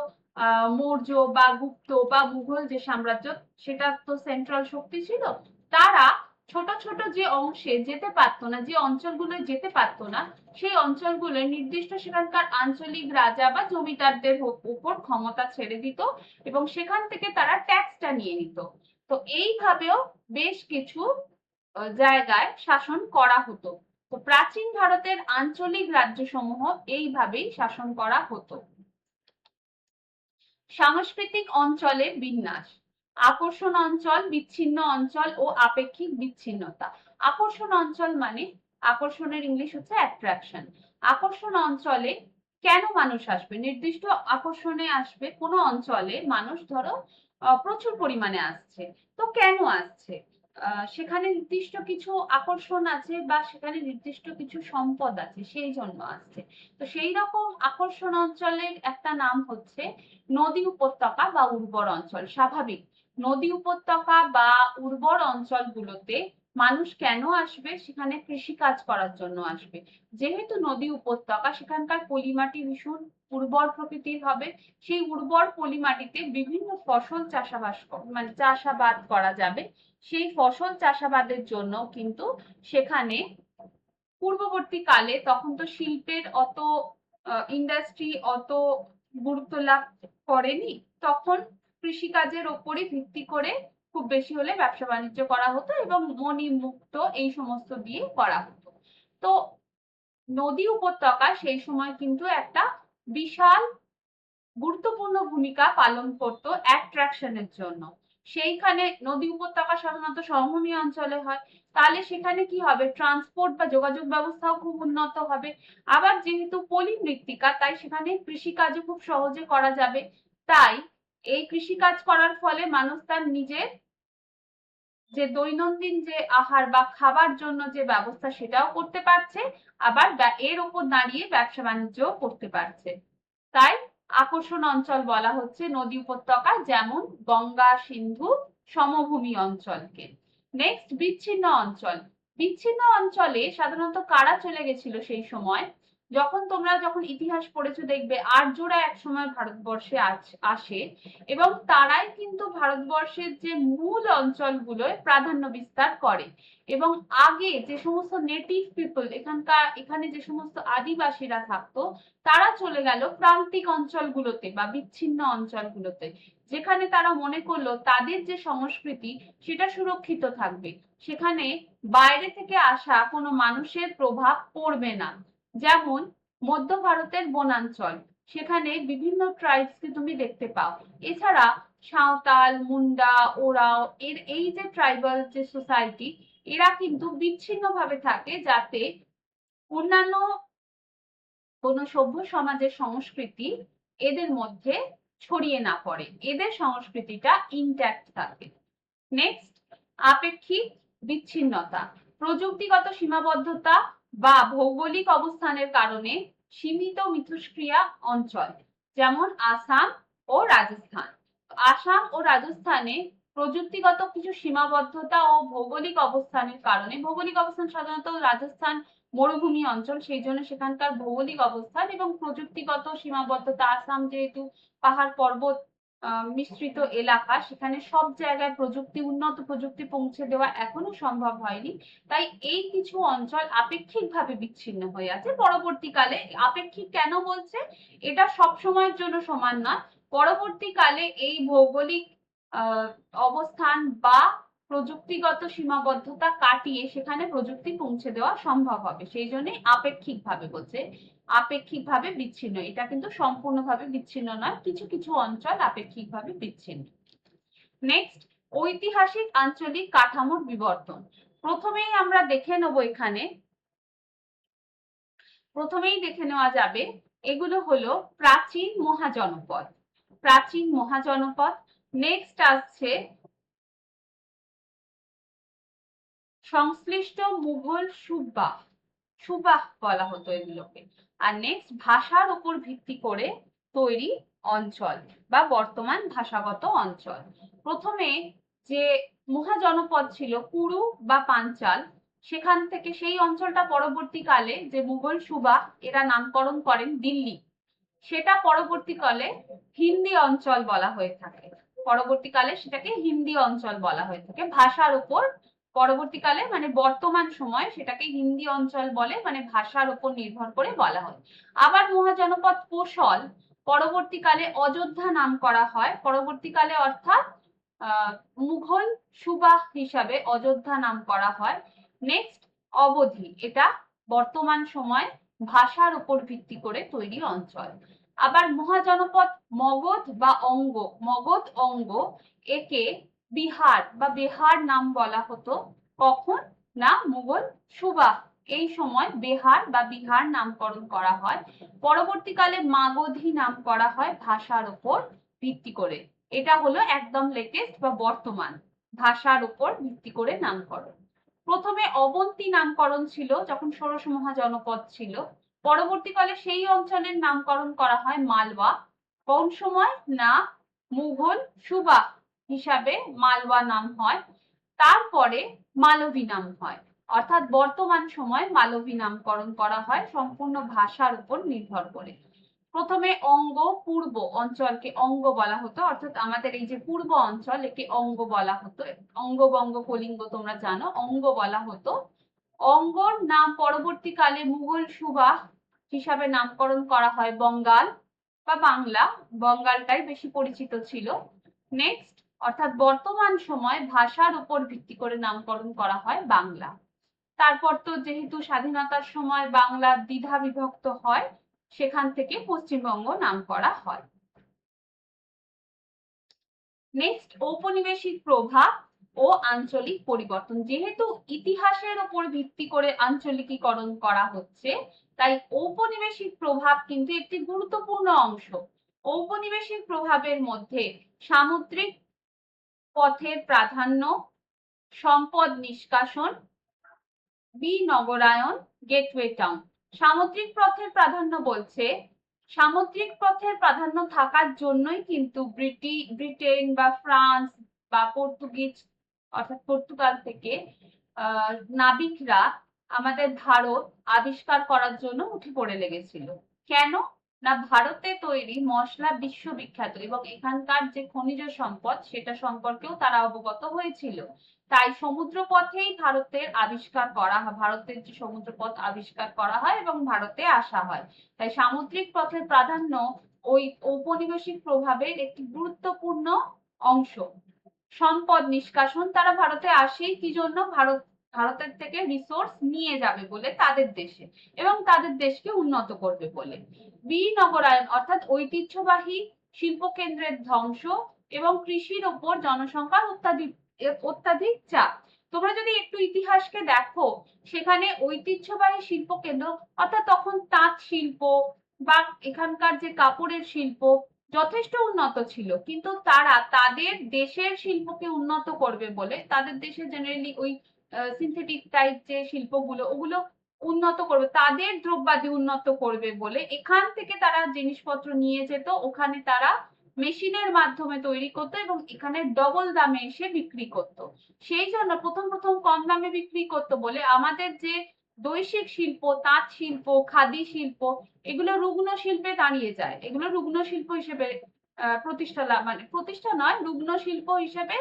মৌর্য বা গুপ্ত বা মুঘল যে সাম্রাজ্য, সেটা তো সেন্ট্রাল শক্তি ছিল। তারা ছোট ছোট যে অংশে যেতে পারতো না, যে অঞ্চলগুলো যেতে পারতো না, সেই অঞ্চলগুলো নির্দিষ্ট সেখানকার আঞ্চলিক রাজা বা জমিদারদের উপর ক্ষমতা ছেড়ে দিত এবং সেখান থেকে তারা ট্যাক্সটা নিয়ে নিত। তো এইভাবেও বেশ কিছু জায়গায় শাসন করা হতো। তো প্রাচীন ভারতের আঞ্চলিক রাজ্যসমূহ এইভাবেই শাসন করা হতো। সাংস্কৃতিক অঞ্চলের বিন্যাস। আকর্ষণ অঞ্চল, বিচ্ছিন্ন অঞ্চল ও আপেক্ষিক বিচ্ছিন্নতা। আকর্ষণ অঞ্চল মানে, আকর্ষণের ইংলিশ হচ্ছে অ্যাট্রাকশন। আকর্ষণ অঞ্চলে কেন মানুষ আসবে? নির্দিষ্ট আকর্ষণে আসবে। কোনো অঞ্চলে মানুষ ধরো প্রচুর পরিমাণে আসছে, তো কেন আসছে? সেখানে নির্দিষ্ট কিছু আকর্ষণ আছে বা সেখানে নির্দিষ্ট কিছু সম্পদ আছে, সেই জন্য আসছে। তো সেই রকম আকর্ষণ অঞ্চলের একটা নাম হচ্ছে নদী উপত্যকা বা উর্বর অঞ্চল। স্বাভাবিক, নদী উপত্যকা বা উর্বর অঞ্চলগুলোতে মানুষ কেন আসবে? সেখানে কৃষি কাজ করার জন্য আসবে। যেহেতু নদী উপত্যকা, সেখানকার পলিমাটি ভীষণ উর্বর প্রকৃতির হবে। সেই উর্বর পলিমাটিতে বিভিন্ন ফসল চাষাবাদ করা যাবে। সেই ফসল চাষাবাদের জন্য কিন্তু সেখানে পূর্ববর্তী কালে, তখন তো শিল্পের অত ইন্ডাস্ট্রি অত গুরুত্ব লাভ করেনি, তখন কৃষিকাজের ওপরই ভিত্তি করে খুব বেশি হলে ব্যবসা বাণিজ্য করা হতো এবং মণি মুক্ত এই সমস্ত দিয়ে করা হতো। তো নদী উপত্যকা সেই সময় কিন্তু একটা বিশাল গুরুত্বপূর্ণ ভূমিকা পালন করতো অ্যাট্রাকশনের জন্য। সেইখানে নদী উপত্যকা সাধারণত সমভূমি অঞ্চলে হয়, তাহলে সেখানে কি হবে? ট্রান্সপোর্ট বা যোগাযোগ ব্যবস্থাও খুব উন্নত হবে। আবার যেহেতু পলি মৃত্তিকা, তাই সেখানে কৃষিকাজও খুব সহজে করা যাবে। তাই এই কৃষিকাজ করার ফলে মানুষ তার নিজের যে দৈনন্দিন যে আহার বা খাবার জন্য যে ব্যবস্থা সেটাও করতে পারছে, আবার এর উপর দাঁড়িয়ে ব্যবসা বাণিজ্যও করতে পারছে। তাই আকর্ষণ অঞ্চল বলা হচ্ছে নদী উপত্যকা, যেমন গঙ্গা, সিন্ধু সমভূমি অঞ্চলকে। নেক্সট, বিচ্ছিন্ন অঞ্চল। বিচ্ছিন্ন অঞ্চলে সাধারণত কারা চলে গেছিল সেই সময়? যখন ইতিহাস পড়েছো দেখবে আর্যরা একসময় ভারতবর্ষে আসে এবং তারাই কিন্তু ভারতবর্ষের যে মূল অঞ্চলগুলোয় প্রাধান্য বিস্তার করে এবং আগে যে সমস্ত নেটিভ পিপল এখানে যে সমস্ত আদিবাসীরা থাকতো তারা চলে গেল প্রান্তিক অঞ্চলগুলোতে বা বিচ্ছিন্ন অঞ্চলগুলোতে, যেখানে তারা মনে করলো তাদের যে সংস্কৃতি সেটা সুরক্ষিত থাকবে, সেখানে বাইরে থেকে আসা কোনো মানুষের প্রভাব পড়বে না। যেমন মধ্য ভারতের বনাঞ্চল, সেখানে বিভিন্ন ট্রাইবসকে তুমি দেখতে পাও। এছাড়া সাঁওতাল, মুন্ডা, ওরাও এই যে ট্রাইবাল যে সোসাইটি, এরা কিন্তু বিচ্ছিন্নভাবে থাকে যাতে অন্যান্য কোনো সভ্য সমাজের সংস্কৃতি এদের মধ্যে ছড়িয়ে না পড়ে, এদের সংস্কৃতিটা ইনট্যাক্ট থাকে। নেক্সট, আপেক্ষিক বিচ্ছিন্নতা। প্রযুক্তিগত সীমাবদ্ধতা বা ভৌগোলিক অবস্থানের কারণে সীমিত মিথস্ক্রিয়া অঞ্চল, যেমন আসাম ও রাজস্থান। আসাম ও রাজস্থানে প্রযুক্তিগত কিছু সীমাবদ্ধতা ও ভৌগোলিক অবস্থানের কারণে, ভৌগোলিক অবস্থান সাধারণত রাজস্থান মরুভূমি অঞ্চল, সেই জন্য সেখানকার ভৌগোলিক অবস্থান, এবং প্রযুক্তিগত সীমাবদ্ধতা আসাম যেহেতু পাহাড় পর্বত মিশ্রিত এলাকা, সেখানে সব জায়গায় উন্নত প্রযুক্তি পৌঁছে দেওয়া এখনো সম্ভব হয়নি, তাই এই কিছু অঞ্চল আপেক্ষিকভাবে বিচ্ছিন্ন হয়ে আছে। পরবর্তীকালে আপেক্ষিক কেন বলছে, এটা সব সময়ের জন্য সমান নয়, পরবর্তীকালে এই ভৌগোলিক অবস্থান বা প্রযুক্তিগত সীমাবদ্ধতা কাটিয়ে সেখানে প্রযুক্তি পৌঁছে দেওয়া সম্ভব হবে, সেই জন্যই আপেক্ষিকভাবে বলছে। আপেক্ষিকভাবে বিচ্ছিন্ন, এটা কিন্তু সম্পূর্ণভাবে বিচ্ছিন্ন নয়, কিছু কিছু অঞ্চল আপেক্ষিকভাবে বিচ্ছিন্ন। নেক্সট, ঐতিহাসিক আঞ্চলিক কাঠামোর বিবর্তন। প্রথমেই আমরা দেখে নেব, প্রথমেই দেখে নেওয়া যাবে, এগুলো হলো প্রাচীন মহাজনপদ। প্রাচীন মহাজনপদ। নেক্সট আসছে সংশ্লিষ্ট মুঘল সুবাহ বলা হতো এগুলোকে। আর নেক্সট, ভাষার উপর ভিত্তি করে তৈরি অঞ্চল বা বর্তমান ভাষাগত অঞ্চল। প্রথমে যে মহাজনপদ ছিল কুরু বা পাঞ্চাল, সেখান থেকে সেই অঞ্চলটা পরবর্তীকালে যে মুঘল সুবাহ এরা নামকরণ করেন দিল্লি, সেটা পরবর্তীকালে হিন্দি অঞ্চল বলা হয়ে থাকে। পরবর্তীকালে সেটাকে হিন্দি অঞ্চল বলা হয়ে থাকে ভাষার উপর। পরবর্তীকালে মানে বর্তমান সময় সেটাকে হিন্দি অঞ্চল বলে, মানে ভাষার উপর নির্ভর করে বলা হয়। আবার মহাজনপদ কোশল পরবর্তীকালে অযোধ্যা নাম করা হয়, পরবর্তীকালে অর্থাৎ মুঘল সুবাহ হিসাবে অযোধ্যা নাম করা হয়। নেক্সট, অবধি, এটা বর্তমান সময় ভাষার উপর ভিত্তি করে তৈরি অঞ্চল। আবার মহাজনপদ মগধ বা অঙ্গ, একে বিহার বা বেহার নাম বলা হতো। কখন না মুঘল সুবাহ এই সময় বেহার বা বিহার নামকরণ করা হয়, পরবর্তীকালে মাগধী নাম করা হয় ভাষার উপর ভিত্তি করে। এটা হলো একদম লেটেস্ট বা বর্তমান ভাষার উপর ভিত্তি করে নামকরণ। প্রথমে অবন্তী নামকরণ ছিল যখন ষোড়শ মহাজনপদ ছিল, পরবর্তীকালে সেই অঞ্চলের নামকরণ করা হয় মালওয়া। কোন সময় না মুঘল সুবাহ হিসাবে মালওয়া নাম হয়, তারপরে মালবী নাম হয়, অর্থাৎ বর্তমান সময় মালবী নামকরণ করা হয় সম্পূর্ণ ভাষার উপর নির্ভর করে। প্রথমে অঙ্গ পূর্ব অঞ্চলকে অঙ্গ বলা হতো, অর্থাৎ আমাদের এই যে পূর্ব অঞ্চল একে অঙ্গ বলা হতো। অঙ্গ বঙ্গ কলিঙ্গ তোমরা জানো, অঙ্গ বলা হতো। অঙ্গর নাম পরবর্তীকালে মুঘল সুবাহ হিসাবে নামকরণ করা হয় বঙ্গাল বা বাংলা, বঙ্গালটাই বেশি পরিচিত ছিল। নেক্সট, অর্থাৎ বর্তমান সময় ভাষার উপর ভিত্তি করে নামকরণ করা হয় বাংলা। তারপর তো যেহেতু স্বাধীনতার সময় বাংলা দ্বিধা বিভক্ত হয়, সেখান থেকে পশ্চিমবঙ্গ নাম করা হয়। নেক্সট, ঔপনিবেশিক প্রভাব ও আঞ্চলিক পরিবর্তন। যেহেতু ইতিহাসের উপর ভিত্তি করে আঞ্চলিকীকরণ করা হচ্ছে, তাই ঔপনিবেশিক প্রভাব কিন্তু একটি গুরুত্বপূর্ণ অংশ। ঔপনিবেশিক প্রভাবের মধ্যে সামুদ্রিক পথের প্রাধান্য, সম্পদ নিষ্কাশন, বিনগরায়ন, গেটওয়ে টাউন। সামুদ্রিক পথের প্রাধান্য বলছে, সামুদ্রিক পথের প্রাধান্য থাকার জন্যই কিন্তু ব্রিটেন বা ফ্রান্স বা পর্তুগিজ অর্থাৎ পর্তুগাল থেকে নাবিকরা আমাদের ভারত আবিষ্কার করার জন্য উঠে পড়ে লেগেছিল। কেন না, ভারতে তৈরি মশলা বিশ্ববিখ্যাত এবং এখানকার যে খনিজ সম্পদ সেটা সম্পর্কেও তারা অবগত হয়েছিল। তাই সমুদ্রপথেই ভারতের আবিষ্কার করা হয়, ভারতের যে সমুদ্রপথ আবিষ্কার করা হয় এবং ভারতে আসা হয়। তাই সামুদ্রিক পথের প্রাধান্য ওই ঔপনিবেশিক প্রভাবের একটি গুরুত্বপূর্ণ অংশ। সম্পদ নিষ্কাশন, তারা ভারতে আসেই কি জন্য, ভারতের থেকে রিসোর্স নিয়ে যাবে বলে তাদের দেশে এবং তাদের দেশকে উন্নত করবে বলে। বিনগরায়ন অর্থাৎ ঐতিহ্যবাহী শিল্প কেন্দ্রের ধ্বংস এবং কৃষির ওপর জনসংখ্যার অত্যাধিক চাপ। তোমরা যদি একটু ইতিহাসকে দেখো, সেখানে ঐতিহ্যবাহী শিল্প কেন্দ্র অর্থাৎ তখন তাঁত শিল্প বা এখানকার যে কাপড়ের শিল্প যথেষ্ট উন্নত ছিল, কিন্তু তারা তাদের দেশের শিল্পকে উন্নত করবে বলে, তাদের দেশে জেনারেলি ওই সিনথেটিক টাইপ যে শিল্পগুলো ওগুলো উন্নত করবে, তাদের দ্রব্যাদি উন্নত করবে বলে এখান থেকে তারা জিনিসপত্র নিয়ে যেত, ওখানে তারা মেশিনের মাধ্যমে তৈরি করতো এবং এখানে ডবল দামে এসে বিক্রি করতো। সেই জন্য প্রথম প্রথম কম দামে বিক্রি করতো বলে আমাদের যে বৈশ্বিক শিল্প, তাঁত শিল্প, খাদি শিল্প, এগুলো রুগ্ন শিল্পে দাঁড়িয়ে যায়, এগুলো রুগ্ন শিল্প হিসেবে প্রতিষ্ঠা নয়, রুগ্ন শিল্প হিসেবে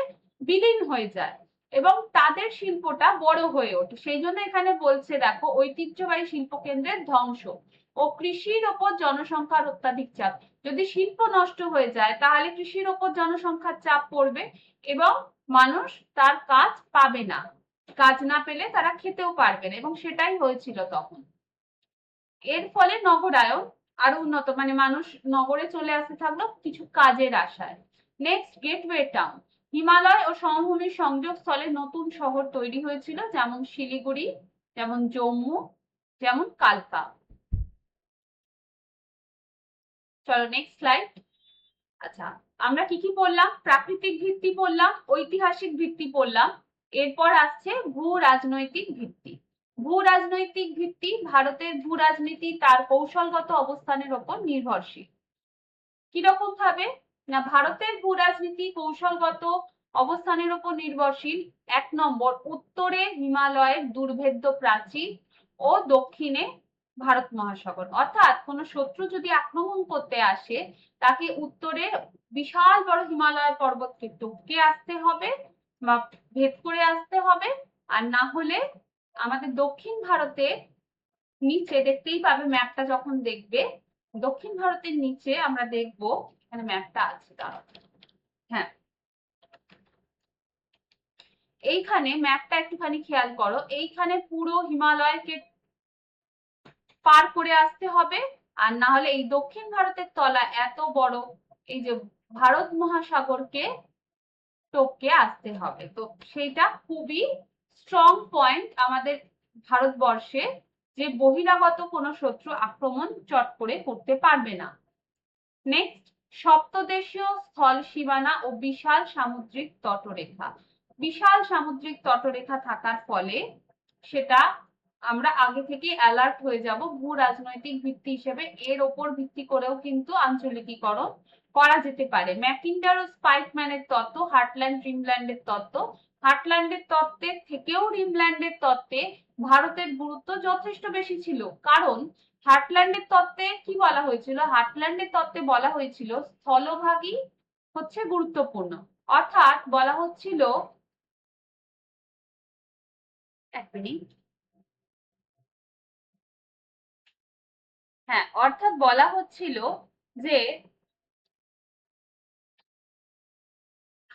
বিলীন হয়ে যায় এবং তাদের শিল্পটা বড় হয়ে ওঠে। সেই জন্য এখানে বলছে দেখো, ঐতিহ্যবাহী শিল্প কেন্দ্রের ধ্বংস ও কৃষির ওপর জনসংখ্যার অত্যাধিক চাপ। যদি শিল্প নষ্ট হয়ে যায় তাহলে কৃষির ওপর জনসংখ্যার চাপ পড়বে এবং মানুষ তার কাজ পাবে না, কাজ না পেলে তারা খেতেও পারবে না এবং সেটাই হয়েছিল তখন। এর ফলে নগরায়ন আরো উন্নত, মানুষ নগরে চলে আসতে থাকলো কিছু কাজের আশায়। Next, gateway town. হিমালয় ও সমভূমির সংযোগস্থলে নতুন শহর তৈরি হয়েছিল, যেমন শিলিগুড়ি, যেমন জম্মু, যেমন কালকা। চলো নেক্সট স্লাইড। আচ্ছা, আমরা কি কি পড়লাম? প্রাকৃতিক ভিত্তি পড়লাম, ঐতিহাসিক ভিত্তি পড়লাম, এরপর আসছে ভূ রাজনৈতিক ভিত্তি। ভূ রাজনৈতিক ভিত্তি, ভারতের ভূ রাজনীতি তার কৌশলগত অবস্থানের উপর নির্ভরশীল। কিরকম ভাবে না, ভারতের ভূ রাজনীতি কৌশলগত অবস্থানের উপর নির্ভরশীল। 1 নম্বর, উত্তরে হিমালয়ের দুর্ভেদ্য প্রাচীর ও দক্ষিণে ভারত মহাসাগর। অর্থাৎ কোন শত্রু যদি আক্রমণ করতে আসে, তাকে উত্তরে বিশাল বড় হিমালয় পর্বতকে টপকে আসতে হবে বা ভেদ করে আসতে হবে, আর না হলে আমাদের দক্ষিণ ভারতে নিচে দেখতেই পাবে, ম্যাপটা যখন দেখবে দক্ষিণ ভারতের নিচে আমরা দেখব, এখানে ম্যাপটা আছে, হ্যাঁ এইখানে ম্যাপটা একটুখানি খেয়াল করো, এইখানে পুরো হিমালয়কে পার করে আসতে হবে, আর না হলে এই দক্ষিণ ভারতের তলা এত বড় এই যে ভারত মহাসাগরকে টপকে আসতে হবে। তো সেইটা খুবই স্ট্রং পয়েন্ট আমাদের ভারতবর্ষে, যে বহিরাগত কোনো শত্রু আক্রমণ চট করে করতে পারবে না। নেক্সট, সপ্তদেশীয় স্থল সীমানা ও বিশাল সামুদ্রিক তটরেখা। বিশাল সামুদ্রিক তটরেখা থাকার ফলে সেটা আমরা আগে থেকে অ্যালার্ট হয়ে যাব। ভূ রাজনৈতিক ভিত্তি হিসেবে এর ওপর ভিত্তি করেও কিন্তু আঞ্চলিকীকরণ করা যেতে পারে। ম্যাকিন্ডার ও স্পাইকম্যানের তত্ত্ব, হার্টল্যান্ড ড্রিমল্যান্ডের তত্ত্ব, হার্টল্যান্ডের তত্ত্বের থেকেও ড্রিমল্যান্ডের তত্ত্বে ভারতের গুরুত্ব যথেষ্ট বেশি ছিল। কারণ হার্টল্যান্ডের তত্ত্বে কি বলা হয়েছিল? হার্টল্যান্ডের তত্ত্বে বলা হয়েছিল স্থলভাগই হচ্ছে গুরুত্বপূর্ণ, অর্থাৎ বলা হচ্ছিল, এক মিনিট, হ্যাঁ অর্থাৎ বলা হচ্ছিল যে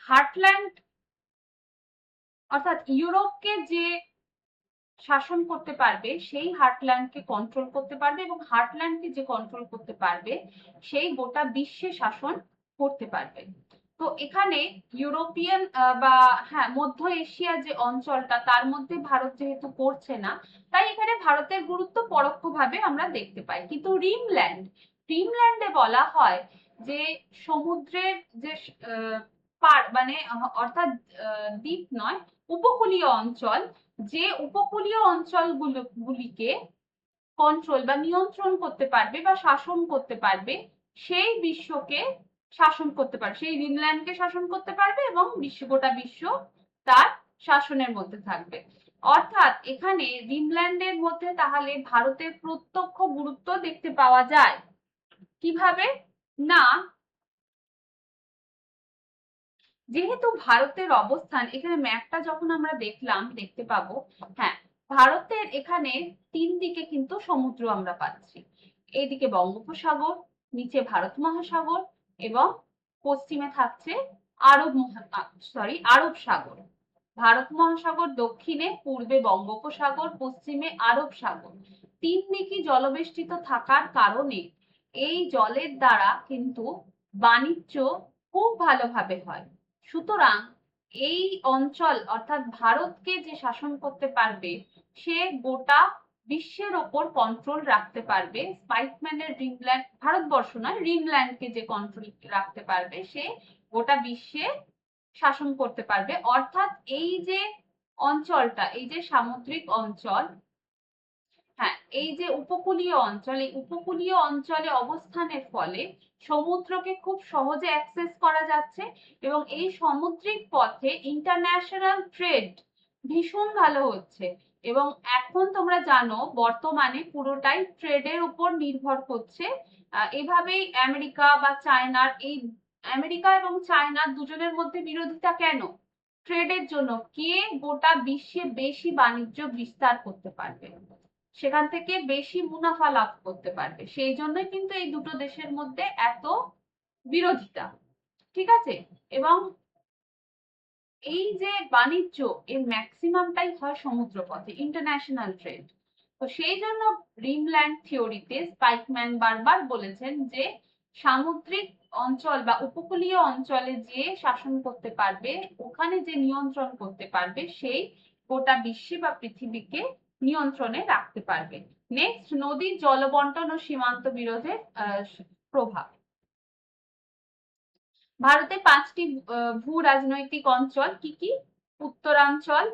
হার্টল্যান্ড অর্থাৎ ইউরোপকে যে শাসন করতে পারবে সেই হার্টল্যান্ডকে কন্ট্রোল করতে পারবে এবং হার্টল্যান্ডকে যে কন্ট্রোল করতে পারবে সেই গোটা বিশ্বে শাসন করতে পারবে। তো এখানে ইউরোপিয়ান বা হ্যাঁ মধ্য এশিয়ার যে অঞ্চলটা, তার মধ্যে ভারত যেহেতু করছে না, তাই এখানে ভারতের গুরুত্ব পরোক্ষভাবে আমরা দেখতে পাই। কিন্তু রিমল্যান্ডে বলা হয় যে সমুদ্রের যে পার অর্থাৎ দ্বীপ নয়, উপকূলীয় অঞ্চল, যে উপকূলীয় অঞ্চলগুলিকে কন্ট্রোল বা নিয়ন্ত্রণ করতে পারবে বা শাসন করতে পারবে, সেই বিশ্বকে শাসন করতে পারবে, সেই রিমল্যান্ডকে শাসন করতে পারবে এবং গোটা বিশ্ব তার শাসনের মধ্যে থাকবে। অর্থাৎ এখানে রিমল্যান্ডের মধ্যে তাহলে ভারতের প্রত্যক্ষ গুরুত্ব দেখতে পাওয়া যায়। কিভাবে? না, যেহেতু ভারতের অবস্থান এখানে, ম্যাপটা যখন আমরা দেখতে পাবো, হ্যাঁ, ভারতের এখানে তিন দিকে কিন্তু সমুদ্র আমরা পাচ্ছি। এইদিকে বঙ্গোপসাগর, নিচে ভারত মহাসাগর এবং পশ্চিমে থাকছে আরব সাগর। ভারত মহাসাগর দক্ষিণে, পূর্বে বঙ্গোপসাগর, পশ্চিমে আরব সাগর। তিন দিকই জলবেষ্টিত থাকার কারণে এই জলের দ্বারা কিন্তু বাণিজ্য খুব ভালোভাবে হয়। সুতরাং এই অঞ্চল অর্থাৎ ভারতকে যে শাসন করতে পারবে, সে গোটা বিশ্বের ওপর কন্ট্রোল রাখতে পারবে। স্পাইকম্যানের রিমল্যান্ড, ভারতবর্ষ নয়, রিমল্যান্ডকে যে কন্ট্রোল রাখতে পারবে, সে গোটা বিশ্বে শাসন করতে পারবে। অর্থাৎ এই যে অঞ্চলটা, এই যে সামুদ্রিক অঞ্চল, হ্যাঁ, এই যে উপকূলীয় অঞ্চল, এই উপকূলীয় অঞ্চলে অবস্থানের ফলে সমুদ্রকে খুব সহজে অ্যাক্সেস করা যাচ্ছে এবং এই সামুদ্রিক পথে ইন্টারন্যাশনাল ট্রেড ভীষণ ভালো হচ্ছে। এবং এখন তোমরা জানো বর্তমানে পুরোটাই ট্রেডের উপর নির্ভর করছে। এভাবেই আমেরিকা বা চায়নার, এই আমেরিকা এবং চায়না দুজনের মধ্যে বিরোধিতা কেন? ট্রেডের জন্য। কে গোটা বিশ্বে বেশি বাণিজ্য বিস্তার করতে পারবে, সেখান থেকে বেশি মুনাফা লাভ করতে পারবে, সেই জন্যই কিন্তু এই দুটো দেশের মধ্যে এত বিরোধিতা। ঠিক আছে? এবং এই যে বাণিজ্য, এর ম্যাক্সিমামটাই হয় সমুদ্র পথে, ইন্টারন্যাশনাল ট্রেড। তো সেই জন্য রিমল্যান্ড থিওরিতে স্পাইকম্যান বারবার বলেছেন যে সামুদ্রিক অঞ্চল বা উপকূলীয় অঞ্চলে যে শাসন করতে পারবে, ওখানে যে নিয়ন্ত্রণ করতে পারবে, সেই গোটা বিশ্বে বা পৃথিবীকে নিয়ন্ত্রণে রাখতে পারবে। নেক্সট, নদীর জলবন্টন ও সীমান্ত বিরোধের প্রভাব। ভারতে পাঁচটি ভূ রাজনৈতিক অঞ্চল কি কি? উত্তরাঞ্চল,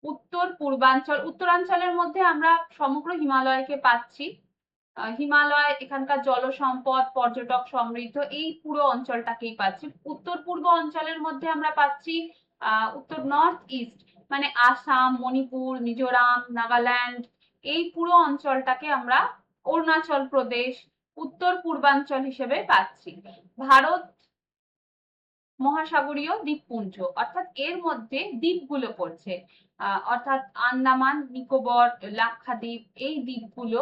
উত্তর পূর্বাঞ্চল। উত্তরাঞ্চলের মধ্যে আমরা সমগ্র হিমালয়কে পাচ্ছি। হিমালয়, এখানকার জলসম্পদ, পর্যটক সমৃদ্ধ, এই পুরো অঞ্চলটাকেই পাচ্ছি। উত্তর পূর্ব অঞ্চলের মধ্যে আমরা পাচ্ছি উত্তর নর্থ ইস্ট, মানে আসাম, মণিপুর, মিজোরাম, নাগাল্যান্ড, এই পুরো অঞ্চলটাকে আমরা অরুণাচল প্রদেশ উত্তর পূর্বাঞ্চল হিসেবে পাচ্ছি। ভারত মহাসাগরীয় দ্বীপপুঞ্জ, অর্থাৎ এর মধ্যে দ্বীপগুলো পড়ছে, অর্থাৎ আন্দামান নিকোবর, লাক্ষাদ্বীপ, এই দ্বীপগুলো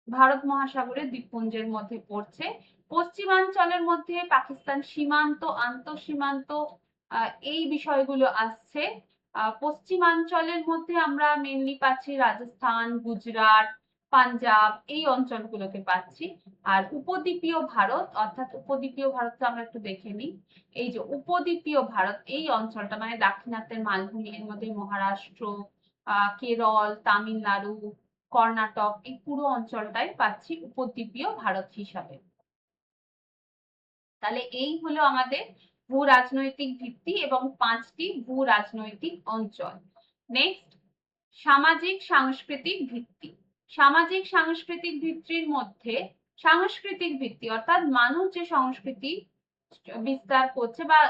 ভারত মহাসাগরের দ্বীপপুঞ্জের মধ্যে পড়ছে। পশ্চিমাঞ্চলের মধ্যে পাকিস্তান সীমান্ত, আন্তঃসীমান্ত, এই বিষয়গুলো আসছে। পশ্চিমাঞ্চলের মধ্যে আমরা মেনলি পাচ্ছি রাজস্থান, গুজরাট, পাঞ্জাব, এই অঞ্চলগুলোকে পাচ্ছি। আর উপদ্বীপীয় ভারত, অর্থাৎ উপদ্বীপীয় ভারতটা আমরা একটু দেখে নিই। এই যে উপদ্বীপীয় ভারত, এই অঞ্চলটা মানে দাক্ষিণাত্যের মালভূমি, এর মধ্যে মহারাষ্ট্র, কেরল, তামিলনাড়ু, কর্ণাটক, এই পুরো অঞ্চলটাই পাচ্ছি উপদ্বীপীয় ভারত হিসাবে। তাহলে এই হলো আমাদের ভূ রাজনৈতিক ভিত্তি এবং পাঁচটি ভূ রাজনৈতিক অঞ্চল। নেক্সট, সামাজিক সাংস্কৃতিক ভিত্তি। সামাজিক সাংস্কৃতিক ভিত্তির মধ্যে সাংস্কৃতিক ভিত্তি অর্থাৎ মানুষ যে সংস্কৃতি বিস্তার করছে বা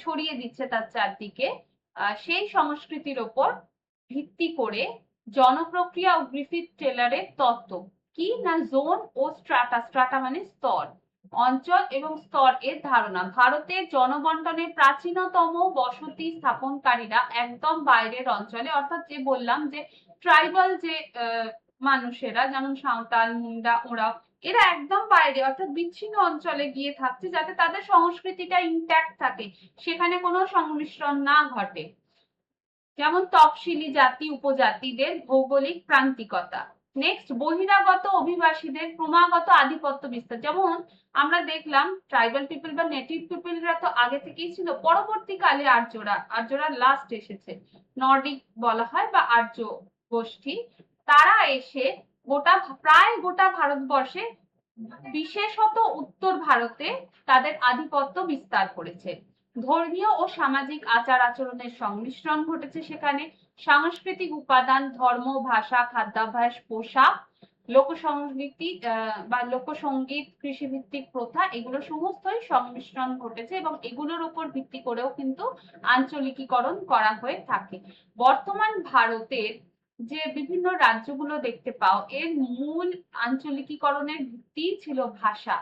ছড়িয়ে দিচ্ছে তার চারদিকে, সেই সংস্কৃতির ওপর ভিত্তি করে জনপ্রক্রিয়া ও গ্রিফিথ টেলরের তত্ত্ব কি না, জোন ও স্ট্রাটা, স্ট্রাটা মানে স্তর, অঞ্চল এবং স্তর এর ধারণা। ভারতের জনবন্টনের প্রাচীনতম বসতি স্থাপনকারীরা একদম বাইরের অঞ্চলে, অর্থাৎ যে বললাম যে ট্রাইবাল যে মানুষেরা, যেমন সাঁওতাল, মুন্ডা, ওরাও, এরা একদম বাইরে অর্থাৎ বিচ্ছিন্ন অঞ্চলে গিয়ে থাকছে, যাতে তাদের সংস্কৃতিটা ইনট্যাক্ট থাকে, সেখানে কোনো সংমিশ্রণ না ঘটে। যেমন তফসিলি জাতি উপজাতিদের ভৌগোলিক প্রান্তিকতা। নেক্সট, বহিরাগত অভিবাসীদের ক্রমাগত আধিপত্য বিস্তার। যেমন আমরা দেখলাম ট্রাইবাল পিপল বা নেটিভ পিপলরা তো আগে থেকেই ছিল, পরবর্তীকালে আর্যরা লাস্ট এসেছে, নর্ডিক বলা হয় বা আর্য গোষ্ঠী, তারা এসে প্রায় গোটা ভারতবর্ষে, বিশেষত উত্তর ভারতে তাদের আধিপত্য বিস্তার করেছে। ধর্মীয় ও সামাজিক আচার আচরণের সংমিশ্রণ ঘটেছে সেখানে। সাংস্কৃতিক উপাদান, ধর্ম, ভাষা, খাদ্যাভ্যাস, পোশাক, লোকসংগীতি বা লোকসঙ্গীত, কৃষিভিত্তিক প্রথা, এগুলো সমস্তই সংমিশ্রণ ঘটেছে এবং এগুলোর উপর ভিত্তি করেও কিন্তু আঞ্চলিকীকরণ করা হয়ে থাকে। বর্তমান ভারতের যে বিভিন্ন রাজ্যগুলো দেখতে পাও, এর মূল আঞ্চলিকীকরণের ভিত্তি ছিল ভাষা।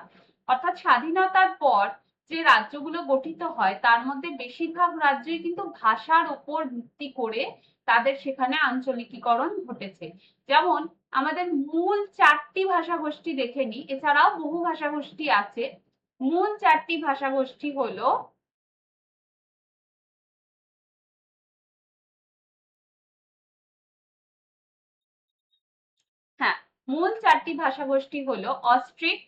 অর্থাৎ স্বাধীনতার পর যে রাজ্যগুলো গঠিত হয় তার মধ্যে বেশিরভাগ রাজ্যই কিন্তু ভাষার উপর ভিত্তি করে তাদের সেখানে আঞ্চলিকীকরণ ঘটেছে। যেমন আমাদের মূল 4টি ভাষাগোষ্ঠী দেখে নিই, এছাড়াও বহু ভাষাগোষ্ঠী আছে। মূল 4টি ভাষাগোষ্ঠী হলো, হ্যাঁ, মূল 4টি ভাষাগোষ্ঠী হলো অস্ট্রিক,